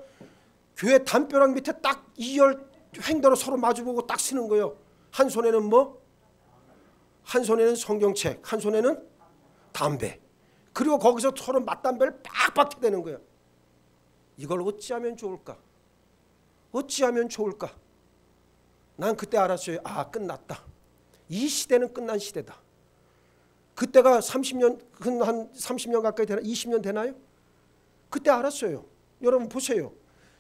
Speaker 1: 교회 담벼락 밑에 딱 이열 횡도로 서로 마주보고 딱 쓰는 거예요. 한 손에는 뭐? 한 손에는 성경책, 한 손에는 담배. 그리고 거기서 서로 맞담배를 빡빡 대는 거예요. 이걸 어찌하면 좋을까? 어찌하면 좋을까? 난 그때 알았어요. 아, 끝났다. 이 시대는 끝난 시대다. 그때가 30년, 한 30년 가까이 되나? 20년 되나요? 그때 알았어요. 여러분 보세요.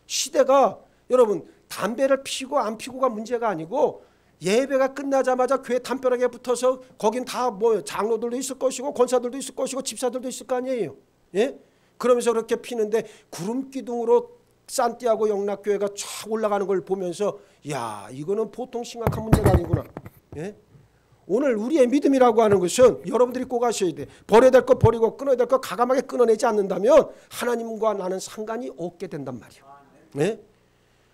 Speaker 1: 시대가 여러분 담배를 피고 안 피고가 문제가 아니고 예배가 끝나자마자 교회 담벼락에 붙어서 거긴 다 뭐 장로들도 있을 것이고 권사들도 있을 것이고 집사들도 있을 거 아니에요. 예? 그러면서 그렇게 피는데 구름 기둥으로 산티아고 영락교회가 쫙 올라가는 걸 보면서 야 이거는 보통 심각한 문제가 아니구나. 예? 오늘 우리의 믿음이라고 하는 것은 여러분들이 꼭 아셔야 돼. 버려야 될 거 버리고 끊어야 될 거 가감하게 끊어내지 않는다면 하나님과 나는 상관이 없게 된단 말이에요. 네?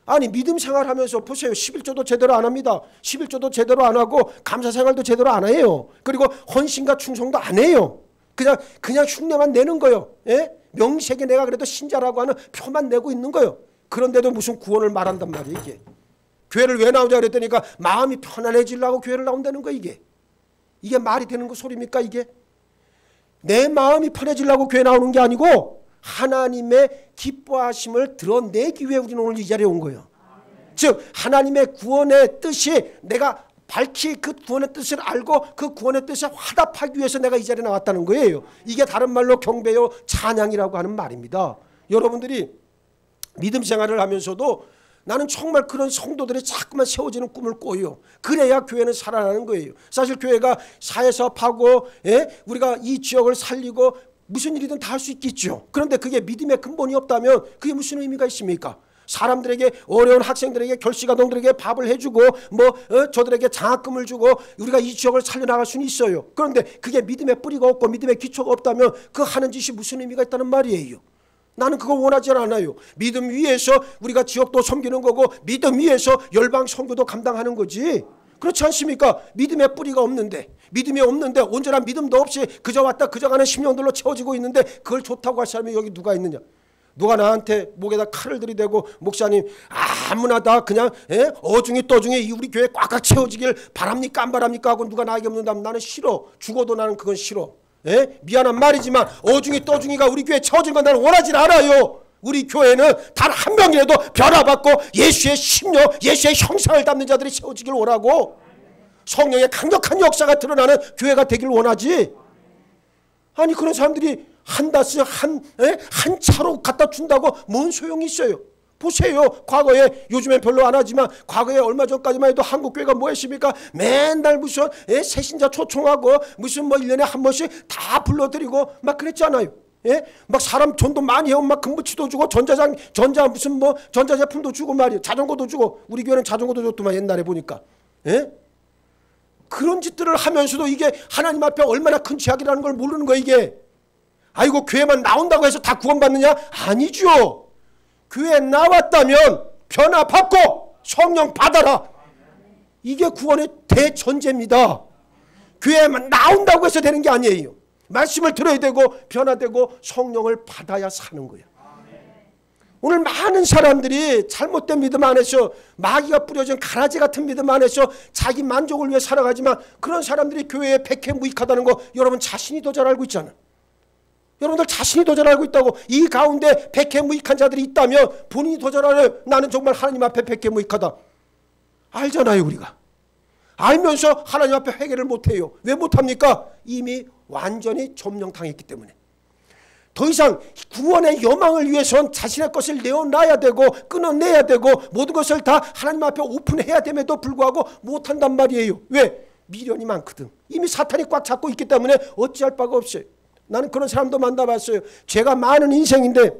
Speaker 1: 아니 믿음 생활하면서 보세요. 11조도 제대로 안 합니다. 11조도 제대로 안 하고 감사 생활도 제대로 안 해요. 그리고 헌신과 충성도 안 해요. 그냥 흉내만 내는 거예요. 예? 명색에 내가 그래도 신자라고 하는 표만 내고 있는 거예요. 그런데도 무슨 구원을 말한단 말이에요. 이게. 교회를 왜 나오자 그랬더니까 마음이 편안해지려고 교회를 나온다는 거 이게. 이게 말이 되는 거 소리입니까 이게? 내 마음이 편해지려고 교회 나오는 게 아니고 하나님의 기뻐하심을 드러내기 위해 우리는 오늘 이 자리에 온 거예요. 즉 하나님의 구원의 뜻이 내가 밝히 그 구원의 뜻을 알고 그 구원의 뜻에 화답하기 위해서 내가 이 자리에 나왔다는 거예요. 이게 다른 말로 경배요 찬양이라고 하는 말입니다. 여러분들이 믿음 생활을 하면서도 나는 정말 그런 성도들이 자꾸만 세워지는 꿈을 꿔요. 그래야 교회는 살아나는 거예요. 사실 교회가 사회사업하고 우리가 이 지역을 살리고 무슨 일이든 다 할 수 있겠죠. 그런데 그게 믿음의 근본이 없다면 그게 무슨 의미가 있습니까? 사람들에게 어려운 학생들에게 결식아동들에게 밥을 해주고 저들에게 장학금을 주고 우리가 이 지역을 살려나갈 수는 있어요. 그런데 그게 믿음의 뿌리가 없고 믿음의 기초가 없다면 그 하는 짓이 무슨 의미가 있다는 말이에요. 나는 그거 원하지 않아요. 믿음 위에서 우리가 지역도 섬기는 거고 믿음 위에서 열방 선교도 감당하는 거지. 그렇지 않습니까? 믿음의 뿌리가 없는데 믿음이 없는데 온전한 믿음도 없이 그저 왔다 그저 가는 심령들로 채워지고 있는데 그걸 좋다고 할 사람이 여기 누가 있느냐. 누가 나한테 목에다 칼을 들이대고 목사님 아무나 다 그냥 어중이 떠중이 우리 교회 꽉꽉 채워지길 바랍니까 안 바랍니까 하고 누가 나에게 묻는다면 나는 싫어. 죽어도 나는 그건 싫어. 미안한 말이지만 어중이 떠중이가 우리 교회에 채워진 건 나는 원하지 않아요. 우리 교회는 단 한 명이라도 변화받고 예수의 심령 예수의 형상을 담는 자들이 채워지길 원하고 성령의 강력한 역사가 드러나는 교회가 되길 원하지. 아니 그런 사람들이 한 다스 한 차로 갖다 준다고 뭔 소용이 있어요. 보세요. 과거에 요즘엔 별로 안 하지만 과거에 얼마 전까지만 해도 한국교회가 뭐 했습니까? 맨날 무슨 새신자 초청하고 무슨 1년에 한 번씩 다 불러드리고 막 그랬잖아요. 막 사람 전도 많이 해오면 막 금부치도 주고 전자 제품도 주고 말이에요. 자전거도 주고 우리 교회는 자전거도 줬더만 옛날에 보니까. 그런 짓들을 하면서도 이게 하나님 앞에 얼마나 큰 죄악이라는 걸 모르는 거예요 이게. 아이고 교회만 나온다고 해서 다 구원받느냐? 아니죠. 교회에 나왔다면 변화받고 성령 받아라. 이게 구원의 대전제입니다. 교회에만 나온다고 해서 되는 게 아니에요. 말씀을 들어야 되고 변화되고 성령을 받아야 사는 거예요. 오늘 많은 사람들이 잘못된 믿음 안에서 마귀가 뿌려진 가라지 같은 믿음 안에서 자기 만족을 위해 살아가지만 그런 사람들이 교회에 백해무익하다는 거 여러분 자신이 더 잘 알고 있잖아요. 여러분들 자신이 더 잘 알고 있다고. 이 가운데 백해무익한 자들이 있다면 본인이 더 잘 알아요. 나는 정말 하나님 앞에 백해무익하다. 알잖아요 우리가. 알면서 하나님 앞에 회개를 못해요. 왜 못합니까? 이미 완전히 점령당했기 때문에. 더 이상 구원의 여망을 위해선 자신의 것을 내어놔야 되고 끊어내야 되고 모든 것을 다 하나님 앞에 오픈해야 됨에도 불구하고 못한단 말이에요. 왜? 미련이 많거든. 이미 사탄이 꽉 잡고 있기 때문에 어찌할 바가 없어요. 나는 그런 사람도 만나봤어요. 죄가 많은 인생인데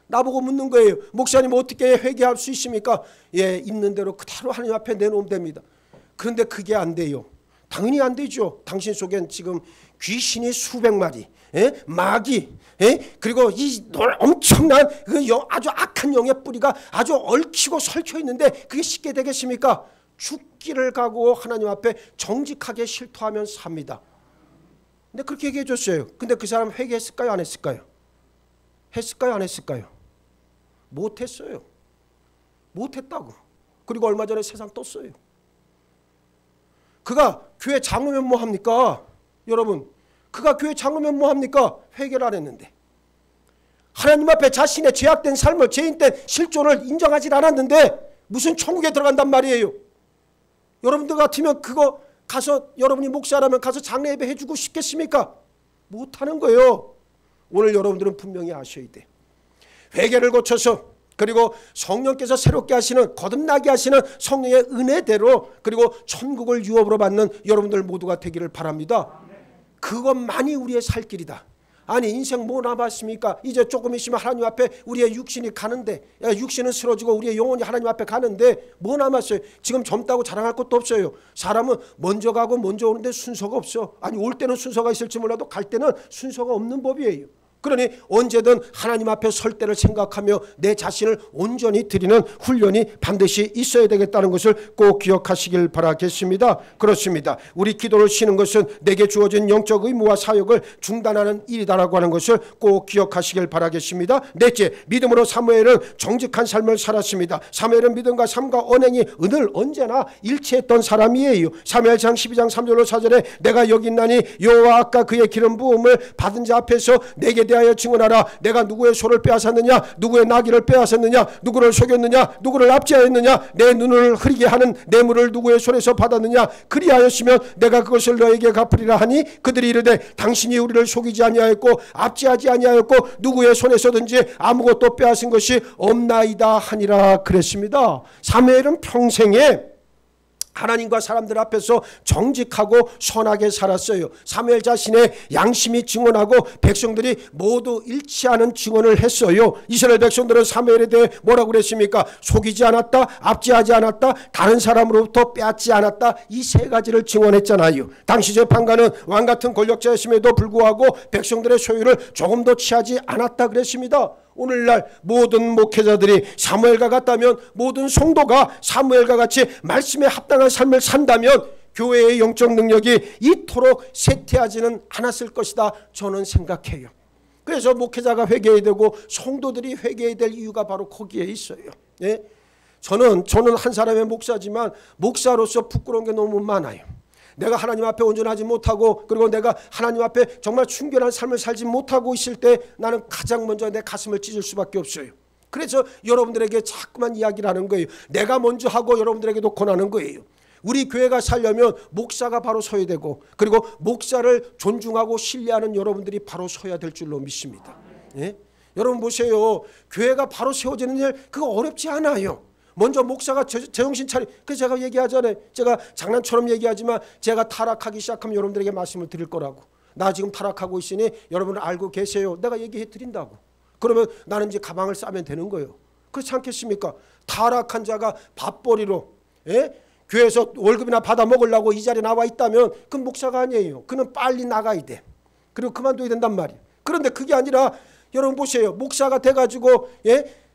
Speaker 1: 나보고 묻는 거예요. 목사님 어떻게 회개할 수 있습니까? 있는 대로 그대로 하나님 앞에 내놓으면 됩니다. 그런데 그게 안 돼요. 당연히 안 되죠. 당신 속엔 지금 귀신이 수백 마리, 마귀, 그리고 이 엄청난 아주 악한 영의 뿌리가 아주 얽히고 설켜 있는데 그게 쉽게 되겠습니까? 죽기를 각오하고 하나님 앞에 정직하게 실토하면 삽니다. 근데 그렇게 얘기해 줬어요. 근데 그 사람 회개했을까요? 안 했을까요? 했을까요? 안 했을까요? 못했어요. 못했다고. 그리고 얼마 전에 세상 떴어요. 그가 교회 장로면 뭐합니까? 여러분, 그가 교회 장로면 뭐합니까? 회개를 안 했는데, 하나님 앞에 자신의 죄악된 삶을, 죄인된 실존을 인정하지 않았는데 무슨 천국에 들어간단 말이에요. 여러분들 같으면 그거 가서, 여러분이 목사라면 가서 장례 예배 해주고 싶겠습니까? 못하는 거예요. 오늘 여러분들은 분명히 아셔야 돼. 회개를 고쳐서, 그리고 성령께서 새롭게 하시는, 거듭나게 하시는 성령의 은혜대로, 그리고 천국을 유업으로 받는 여러분들 모두가 되기를 바랍니다. 그것만이 우리의 살 길이다. 아니, 인생 뭐 남았습니까? 이제 조금 있으면 하나님 앞에 우리의 육신이 가는데, 육신은 쓰러지고 우리의 영혼이 하나님 앞에 가는데 뭐 남았어요? 지금 젊다고 자랑할 것도 없어요. 사람은 먼저 가고 먼저 오는데 순서가 없어. 아니, 올 때는 순서가 있을지 몰라도 갈 때는 순서가 없는 법이에요. 그러니 언제든 하나님 앞에 설 때를 생각하며 내 자신을 온전히 드리는 훈련이 반드시 있어야 되겠다는 것을 꼭 기억하시길 바라겠습니다. 그렇습니다. 우리 기도를 쉬는 것은 내게 주어진 영적 의무와 사역을 중단하는 일이다라고 하는 것을 꼭 기억하시길 바라겠습니다. 넷째, 믿음으로 사무엘은 정직한 삶을 살았습니다. 사무엘은 믿음과 삶과 언행이 늘 언제나 일치했던 사람이에요. 사무엘상 12장 3절로 4절에 내가 여기 있나니 여호와 아까 그의 기름 부음을 받은 자 앞에서 내게 대하여 증언하라. 내가 누구의 소를 빼앗았느냐, 누구의 나귀를 빼앗았느냐, 누구를 속였느냐, 누구를 압제하였느냐, 내 눈을 흐리게 하는 뇌물을 누구의 손에서 받았느냐. 그리하였으면 내가 그것을 너에게 갚으리라 하니 그들이 이르되 당신이 우리를 속이지 아니하였고 압제하지 아니하였고 누구의 손에서든지 아무것도 빼앗은 것이 없나이다 하니라 그랬습니다. 사무엘은 평생에 하나님과 사람들 앞에서 정직하고 선하게 살았어요. 사무엘 자신의 양심이 증언하고 백성들이 모두 일치하는 증언을 했어요. 이스라엘 백성들은 사무엘에 대해 뭐라고 그랬습니까? 속이지 않았다, 압제하지 않았다, 다른 사람으로부터 빼앗지 않았다. 이 세 가지를 증언했잖아요. 당시 재판관은 왕같은 권력자였음에도 불구하고 백성들의 소유를 조금도 취하지 않았다 그랬습니다. 오늘날 모든 목회자들이 사무엘과 같다면, 모든 성도가 사무엘과 같이 말씀에 합당한 삶을 산다면 교회의 영적 능력이 이토록 쇠퇴하지는 않았을 것이다 저는 생각해요. 그래서 목회자가 회개해야 되고 성도들이 회개해야 될 이유가 바로 거기에 있어요. 예? 저는 한 사람의 목사지만 목사로서 부끄러운 게 너무 많아요. 내가 하나님 앞에 온전하지 못하고, 그리고 내가 하나님 앞에 정말 순결한 삶을 살지 못하고 있을 때 나는 가장 먼저 내 가슴을 찢을 수밖에 없어요. 그래서 여러분들에게 자꾸만 이야기를 하는 거예요. 내가 먼저 하고 여러분들에게도 권하는 거예요. 우리 교회가 살려면 목사가 바로 서야 되고, 그리고 목사를 존중하고 신뢰하는 여러분들이 바로 서야 될 줄로 믿습니다. 예? 여러분 보세요. 교회가 바로 세워지는 일, 그거 어렵지 않아요. 먼저 목사가 제정신 차리. 그래서 제가 얘기하잖아요. 제가 장난처럼 얘기하지만 제가 타락하기 시작하면 여러분들에게 말씀을 드릴 거라고. 나 지금 타락하고 있으니 여러분은 알고 계세요. 내가 얘기해 드린다고. 그러면 나는 이제 가방을 싸면 되는 거예요. 그렇지 않겠습니까? 타락한 자가 밥벌이로, 교회에서 월급이나 받아 먹으려고 이 자리에 나와 있다면 그건 목사가 아니에요. 그는 빨리 나가야 돼. 그리고 그만둬야 된단 말이에요. 그런데 그게 아니라 여러분 보세요. 목사가 돼가지고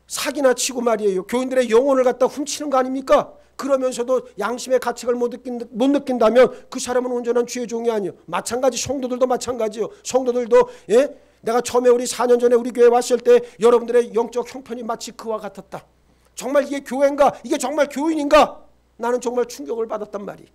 Speaker 1: 사기나 치고 말이에요. 교인들의 영혼을 갖다 훔치는 거 아닙니까? 그러면서도 양심의 가책을 못 느낀다면 그 사람은 온전한 주의 종이 아니에요. 마찬가지 성도들도 마찬가지요. 성도들도 내가 처음에 우리 4년 전에 우리 교회 왔을 때 여러분들의 영적 형편이 마치 그와 같았다. 정말 이게 교회인가? 이게 정말 교인인가? 나는 정말 충격을 받았단 말이에요.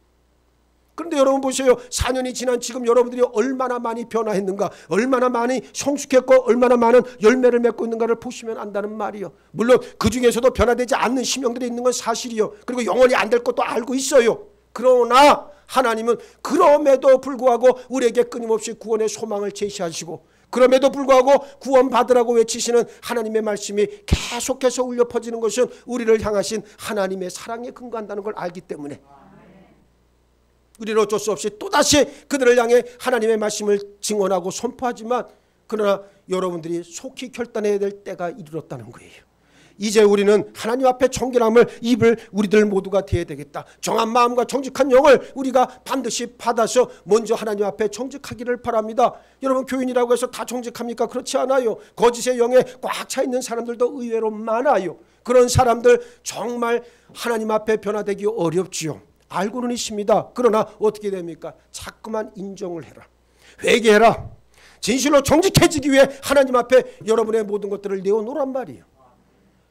Speaker 1: 그런데 여러분 보세요. 4년이 지난 지금 여러분들이 얼마나 많이 변화했는가, 얼마나 많이 성숙했고 얼마나 많은 열매를 맺고 있는가를 보시면 안다는 말이요. 물론 그 중에서도 변화되지 않는 심령들이 있는 건 사실이요. 그리고 영원히 안 될 것도 알고 있어요. 그러나 하나님은 그럼에도 불구하고 우리에게 끊임없이 구원의 소망을 제시하시고, 그럼에도 불구하고 구원받으라고 외치시는 하나님의 말씀이 계속해서 울려 퍼지는 것은 우리를 향하신 하나님의 사랑에 근거한다는 걸 알기 때문에 우리는 어쩔 수 없이 또다시 그들을 향해 하나님의 말씀을 증언하고 선포하지만, 그러나 여러분들이 속히 결단해야 될 때가 이르렀다는 거예요. 이제 우리는 하나님 앞에 정결함을 입을 우리들 모두가 되어야 되겠다. 정한 마음과 정직한 영을 우리가 반드시 받아서 먼저 하나님 앞에 정직하기를 바랍니다. 여러분, 교인이라고 해서 다 정직합니까? 그렇지 않아요. 거짓의 영에 꽉 차 있는 사람들도 의외로 많아요. 그런 사람들 정말 하나님 앞에 변화되기 어렵지요. 알고는 있습니다. 그러나 어떻게 됩니까? 자꾸만 인정을 해라. 회개해라. 진실로 정직해지기 위해 하나님 앞에 여러분의 모든 것들을 내어놓으란 말이에요.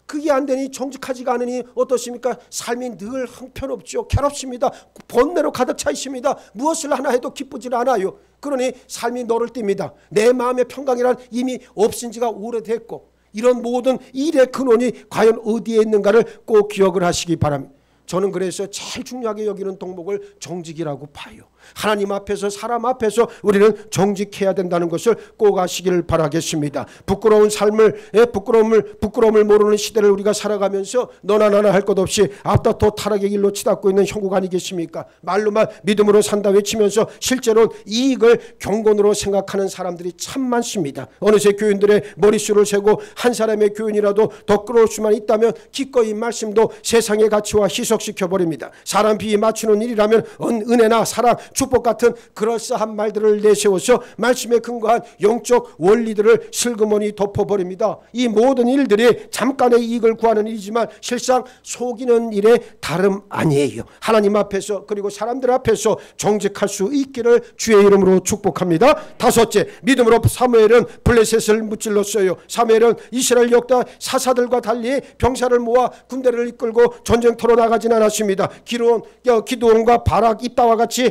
Speaker 1: 그게 안 되니, 정직하지가 않으니 어떻습니까? 삶이 늘 형편없죠. 괴롭습니다. 번뇌로 가득 차 있습니다. 무엇을 하나 해도 기쁘지 않아요. 그러니 삶이 너를 띱니다. 내 마음의 평강이란 이미 없은 지가 오래됐고, 이런 모든 일의 근원이 과연 어디에 있는가를 꼭 기억을 하시기 바랍니다. 저는 그래서 제일 중요하게 여기는 동목을 정직이라고 봐요. 하나님 앞에서, 사람 앞에서 우리는 정직해야 된다는 것을 꼭 아시기를 바라겠습니다. 부끄러운 삶을, 부끄러움을 모르는 시대를 우리가 살아가면서 너나 나나 할 것 없이 앞다퉈 타락의 길로 치닫고 있는 형국 아니겠습니까? 말로만 믿음으로 산다 외치면서 실제로는 이익을 경건으로 생각하는 사람들이 참 많습니다. 어느새 교인들의 머릿수를 세고 한 사람의 교인이라도 더 끌어올 수만 있다면 기꺼이 말씀도 세상의 가치와 희석시켜버립니다. 사람 비위 맞추는 일이라면 은혜나 사랑, 축복 같은 그럴싸한 말들을 내세워서 말씀에 근거한 영적 원리들을 슬그머니 덮어버립니다. 이 모든 일들이 잠깐의 이익을 구하는 일이지만 실상 속이는 일에 다름 아니에요. 하나님 앞에서 그리고 사람들 앞에서 정직할 수 있기를 주의 이름으로 축복합니다. 다섯째, 믿음으로 사무엘은 블레셋을 무찔렀어요. 사무엘은 이스라엘 역대 사사들과 달리 병사를 모아 군대를 이끌고 전쟁터로 나가진 않았습니다. 기드온과 바락, 입다와 같이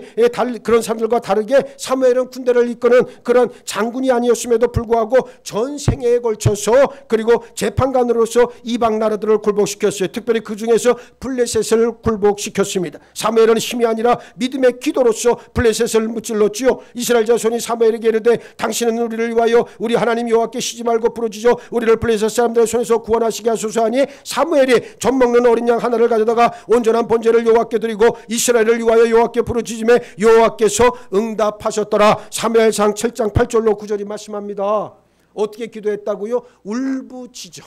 Speaker 1: 그런 사람들과 다르게 사무엘은 군대를 이끄는 그런 장군이 아니었음에도 불구하고 전 생애에 걸쳐서 그리고 재판관으로서 이방 나라들을 굴복시켰어요. 특별히 그 중에서 블레셋을 굴복시켰습니다. 사무엘은 힘이 아니라 믿음의 기도로서 블레셋을 무찔렀지요. 이스라엘 자손이 사무엘에게 이르되 당신은 우리를 위하여 우리 하나님 여호와께 쉬지 말고 부르짖어 우리를 블레셋 사람들의 손에서 구원하시게 하소서 하니 사무엘이 젖 먹는 어린 양 하나를 가져다가 온전한 번제를 여호와께 드리고 이스라엘을 위하여 여호와께 부르짖음에 여호와께서 응답하셨더라. 사무엘상 7장 8절로 9절이 말씀합니다. 어떻게 기도했다고요? 울부짖어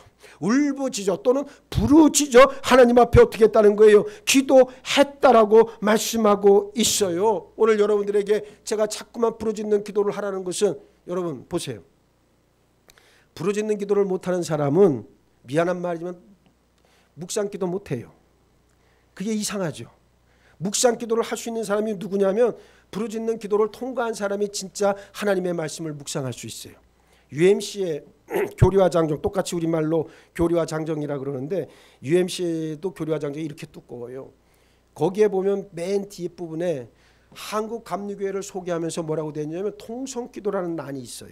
Speaker 1: 또는 부르짖어 하나님 앞에 어떻게 했다는 거예요? 기도했다라고 말씀하고 있어요. 오늘 여러분들에게 제가 자꾸만 부르짖는 기도를 하라는 것은, 여러분 보세요. 부르짖는 기도를 못하는 사람은 미안한 말이지만 묵상기도 못해요. 그게 이상하죠. 묵상기도를 할 수 있는 사람이 누구냐면 부르짖는 기도를 통과한 사람이 진짜 하나님의 말씀을 묵상할 수 있어요. UMC의 교리와 장정, 똑같이 우리말로 교리와 장정이라 그러는데 UMC도 교리와 장정이 이렇게 두꺼워요. 거기에 보면 맨 뒷부분에 한국 감리교회를 소개하면서 뭐라고 되어 있냐면 통성기도라는 난이 있어요.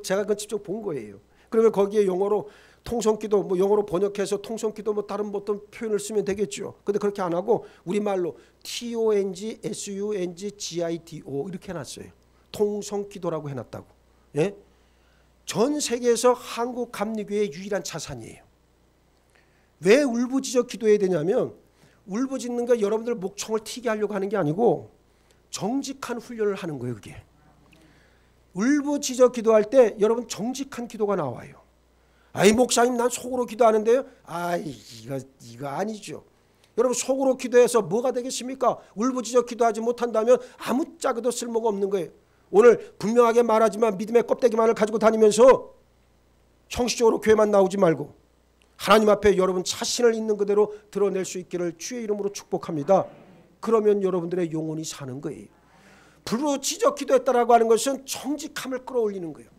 Speaker 1: 제가 그 직접 본 거예요. 그러면 거기에 용어로 통성기도, 뭐 영어로 번역해서 통성기도, 뭐 다른 어떤 표현을 쓰면 되겠죠. 근데 그렇게 안 하고 우리말로 TONGSUNGGIDO 이렇게 해놨어요. 통성기도라고 해놨다고. 예? 전 세계에서 한국 감리교회의 유일한 자산이에요. 왜 울부짖어 기도해야 되냐면, 울부짖는 거 여러분들 목청을 튀게 하려고 하는 게 아니고 정직한 훈련을 하는 거예요. 그게 울부짖어 기도할 때 여러분 정직한 기도가 나와요. 아이 목사님 난 속으로 기도하는데요. 이거 아니죠. 여러분 속으로 기도해서 뭐가 되겠습니까? 울부짖어 기도하지 못한다면 아무짝에도 쓸모가 없는 거예요. 오늘 분명하게 말하지만 믿음의 껍데기만을 가지고 다니면서 형식적으로 교회만 나오지 말고 하나님 앞에 여러분 자신을 있는 그대로 드러낼 수 있기를 주의 이름으로 축복합니다. 그러면 여러분들의 영혼이 사는 거예요. 부르짖어 기도했다라고 하는 것은 정직함을 끌어올리는 거예요.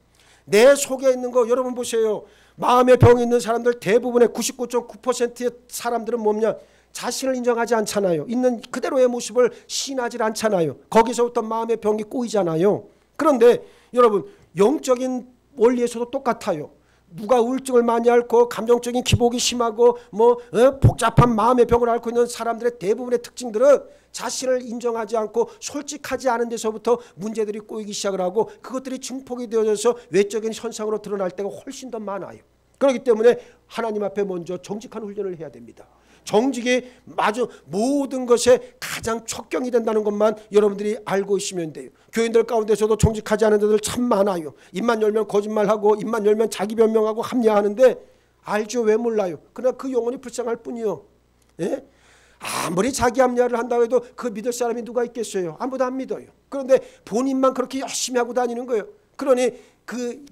Speaker 1: 내 속에 있는 거 여러분 보세요. 마음의 병이 있는 사람들 대부분의 99.9%의 사람들은 뭐냐? 자신을 인정하지 않잖아요. 있는 그대로의 모습을 시인하지 않잖아요. 거기서부터 마음의 병이 꼬이잖아요. 그런데 여러분 영적인 원리에서도 똑같아요. 누가 우울증을 많이 앓고 감정적인 기복이 심하고 복잡한 마음의 병을 앓고 있는 사람들의 대부분의 특징들은 자신을 인정하지 않고 솔직하지 않은 데서부터 문제들이 꼬이기 시작을 하고 그것들이 증폭이 되어져서 외적인 현상으로 드러날 때가 훨씬 더 많아요. 그렇기 때문에 하나님 앞에 먼저 정직한 훈련을 해야 됩니다. 정직이 마주 모든 것에 가장 촉경이 된다는 것만 여러분들이 알고 있으면 돼요. 교인들 가운데서도 정직하지 않은 데들 참 많아요. 입만 열면 거짓말하고 입만 열면 자기 변명하고 합리화하는데 알죠. 왜 몰라요? 그러나 그 영혼이 불쌍할 뿐이요. 예? 아무리 자기 합리화를 한다고 해도 그 믿을 사람이 누가 있겠어요? 아무도 안 믿어요. 그런데 본인만 그렇게 열심히 하고 다니는 거예요. 그러니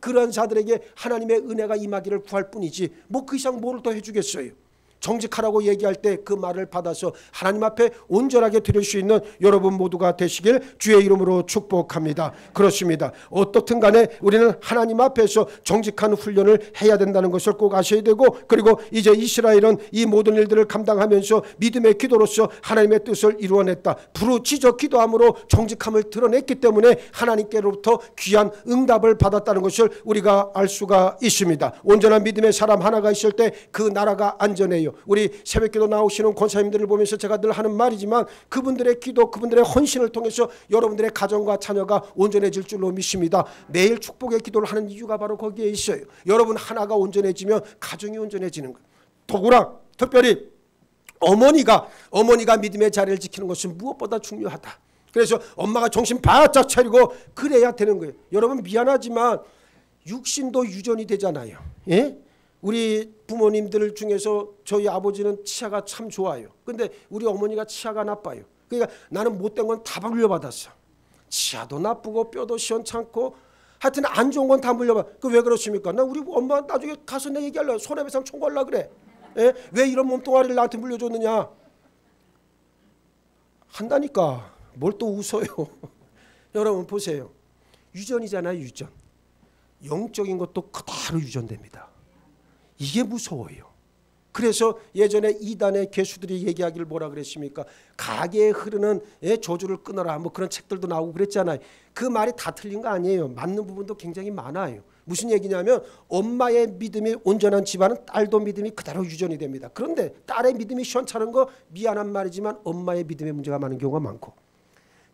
Speaker 1: 그런 자들에게 하나님의 은혜가 임하기를 구할 뿐이지 뭐 그 이상 뭘 더 해주겠어요. 정직하라고 얘기할 때 그 말을 받아서 하나님 앞에 온전하게 드릴 수 있는 여러분 모두가 되시길 주의 이름으로 축복합니다. 그렇습니다. 어떻든 간에 우리는 하나님 앞에서 정직한 훈련을 해야 된다는 것을 꼭 아셔야 되고, 그리고 이제 이스라엘은 이 모든 일들을 감당하면서 믿음의 기도로서 하나님의 뜻을 이루어냈다. 부르짖어 기도함으로 정직함을 드러냈기 때문에 하나님께로부터 귀한 응답을 받았다는 것을 우리가 알 수가 있습니다. 온전한 믿음의 사람 하나가 있을 때 그 나라가 안전해요. 우리 새벽기도 나오시는 권사님들을 보면서 제가 늘 하는 말이지만 그분들의 기도, 그분들의 헌신을 통해서 여러분들의 가정과 자녀가 온전해질 줄로 믿습니다. 매일 축복의 기도를 하는 이유가 바로 거기에 있어요. 여러분 하나가 온전해지면 가정이 온전해지는 거예요. 더구나 특별히 어머니가 믿음의 자리를 지키는 것은 무엇보다 중요하다. 그래서 엄마가 정신 바짝 차리고 그래야 되는 거예요. 여러분 미안하지만 육신도 유전이 되잖아요. 예? 우리 부모님들 중에서 저희 아버지는 치아가 참 좋아요. 근데 우리 어머니가 치아가 나빠요. 그러니까 나는 못된 건 다 물려받았어. 치아도 나쁘고 뼈도 시원찮고 하여튼 안 좋은 건 다 물려받아. 그 왜 그렇습니까? 나 우리 엄마 나중에 가서 내 얘기하려고 손해배상 청구하려고 그래. 예? 왜 이런 몸뚱아리를 나한테 물려줬느냐 한다니까. 뭘 또 웃어요. 여러분 보세요. 유전이잖아요. 유전. 영적인 것도 그대로 유전됩니다. 이게 무서워요. 그래서 예전에 이단의 괴수들이 얘기하기를 뭐라 그랬습니까? 가게에 흐르는 저주를 끊어라 뭐 그런 책들도 나오고 그랬잖아요. 그 말이 다 틀린 거 아니에요. 맞는 부분도 굉장히 많아요. 무슨 얘기냐면 엄마의 믿음이 온전한 집안은 딸도 믿음이 그대로 유전이 됩니다. 그런데 딸의 믿음이 시원찮은 거 미안한 말이지만 엄마의 믿음에 문제가 많은 경우가 많고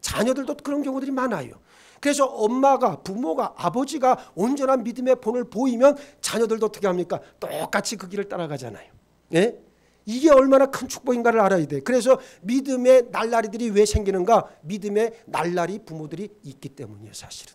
Speaker 1: 자녀들도 그런 경우들이 많아요. 그래서 엄마가, 부모가, 아버지가 온전한 믿음의 본을 보이면 자녀들도 어떻게 합니까? 똑같이 그 길을 따라가잖아요. 예? 이게 얼마나 큰 축복인가를 알아야 돼. 그래서 믿음의 날라리들이 왜 생기는가? 믿음의 날라리 부모들이 있기 때문이에요. 사실은.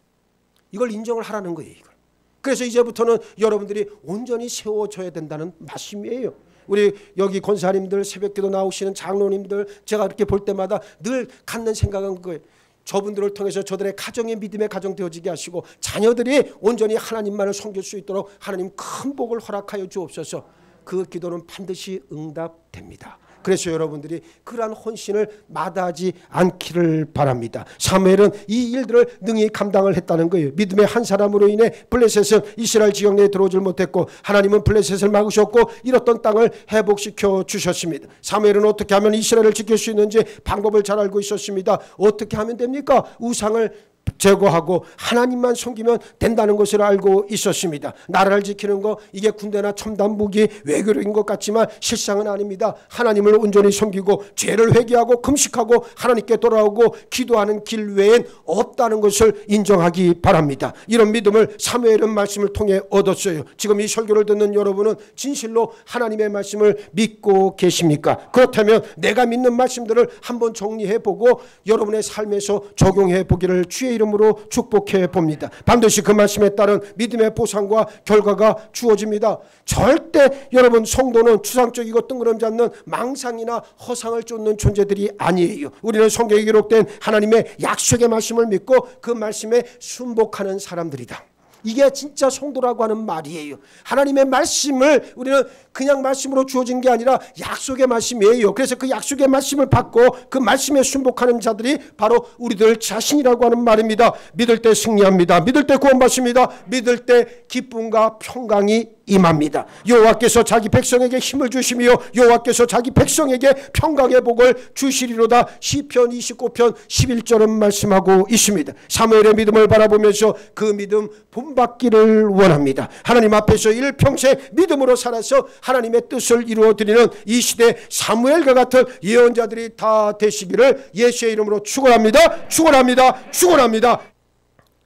Speaker 1: 이걸 인정을 하라는 거예요. 이걸. 그래서 이제부터는 여러분들이 온전히 세워져야 된다는 말씀이에요. 우리 여기 권사님들, 새벽기도 나오시는 장로님들 제가 이렇게 볼 때마다 늘 갖는 생각은 그거예요. 저분들을 통해서 저들의 가정의 믿음의 가정 되어지게 하시고 자녀들이 온전히 하나님만을 섬길 수 있도록 하나님 큰 복을 허락하여 주옵소서. 그 기도는 반드시 응답됩니다. 그래서 여러분들이 그러한 헌신을 마다하지 않기를 바랍니다. 사무엘은 이 일들을 능히 감당을 했다는 거예요. 믿음의 한 사람으로 인해 블레셋은 이스라엘 지역 내에 들어오질 못했고 하나님은 블레셋을 막으셨고 잃었던 땅을 회복시켜 주셨습니다. 사무엘은 어떻게 하면 이스라엘을 지킬 수 있는지 방법을 잘 알고 있었습니다. 어떻게 하면 됩니까? 우상을 제거하고 하나님만 섬기면 된다는 것을 알고 있었습니다. 나라를 지키는 거 이게 군대나 첨단 무기 외교력인 것 같지만 실상은 아닙니다. 하나님을 온전히 섬기고 죄를 회개하고 금식하고 하나님께 돌아오고 기도하는 길 외엔 없다는 것을 인정하기 바랍니다. 이런 믿음을 사무엘은 말씀을 통해 얻었어요. 지금 이 설교를 듣는 여러분은 진실로 하나님의 말씀을 믿고 계십니까? 그렇다면 내가 믿는 말씀들을 한번 정리해보고 여러분의 삶에서 적용해 보기를 주의 이름으로 축복해 봅니다. 반드시 그 말씀에 따른 믿음의 보상과 결과가 주어집니다. 절대 여러분 성도는 추상적이고 뜬구름지 않는 망상이나 허상을 쫓는 존재들이 아니에요. 우리는 성경에 기록된 하나님의 약속의 말씀을 믿고 그 말씀에 순복하는 사람들이다. 이게 진짜 성도라고 하는 말이에요. 하나님의 말씀을 우리는 그냥 말씀으로 주어진 게 아니라 약속의 말씀이에요. 그래서 그 약속의 말씀을 받고 그 말씀에 순복하는 자들이 바로 우리들 자신이라고 하는 말입니다. 믿을 때 승리합니다. 믿을 때 구원받습니다. 믿을 때 기쁨과 평강이 임합니다. 여호와께서 자기 백성에게 힘을 주시며 여호와께서 자기 백성에게 평강의 복을 주시리로다. 시편 29편 11절은 말씀하고 있습니다. 사무엘의 믿음을 바라보면서 그 믿음 본받기를 원합니다. 하나님 앞에서 일평생 믿음으로 살아서 하나님의 뜻을 이루어드리는 이 시대 사무엘과 같은 예언자들이 다 되시기를 예수의 이름으로 축원합니다. 축원합니다. 축원합니다.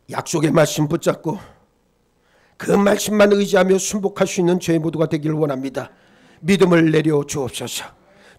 Speaker 1: 약속의 말씀 붙잡고 그 말씀만 의지하며 순복할 수 있는 저희 모두가 되기를 원합니다. 믿음을 내려 주옵소서.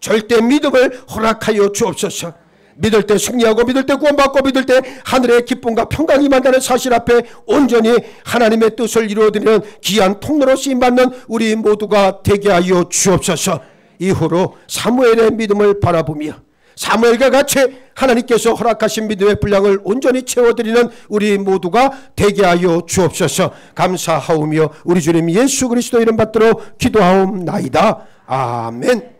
Speaker 1: 절대 믿음을 허락하여 주옵소서. 믿을 때 승리하고 믿을 때 구원받고 믿을 때 하늘의 기쁨과 평강이 임한다는 사실 앞에 온전히 하나님의 뜻을 이루어드리는 귀한 통로로 쓰임받는 우리 모두가 되게 하여 주옵소서. 이후로 사무엘의 믿음을 바라보며 사무엘과 같이 하나님께서 허락하신 믿음의 분량을 온전히 채워드리는 우리 모두가 되게 하여 주옵소서. 감사하오며 우리 주님 예수 그리스도 이름 받들어 기도하옵나이다. 아멘.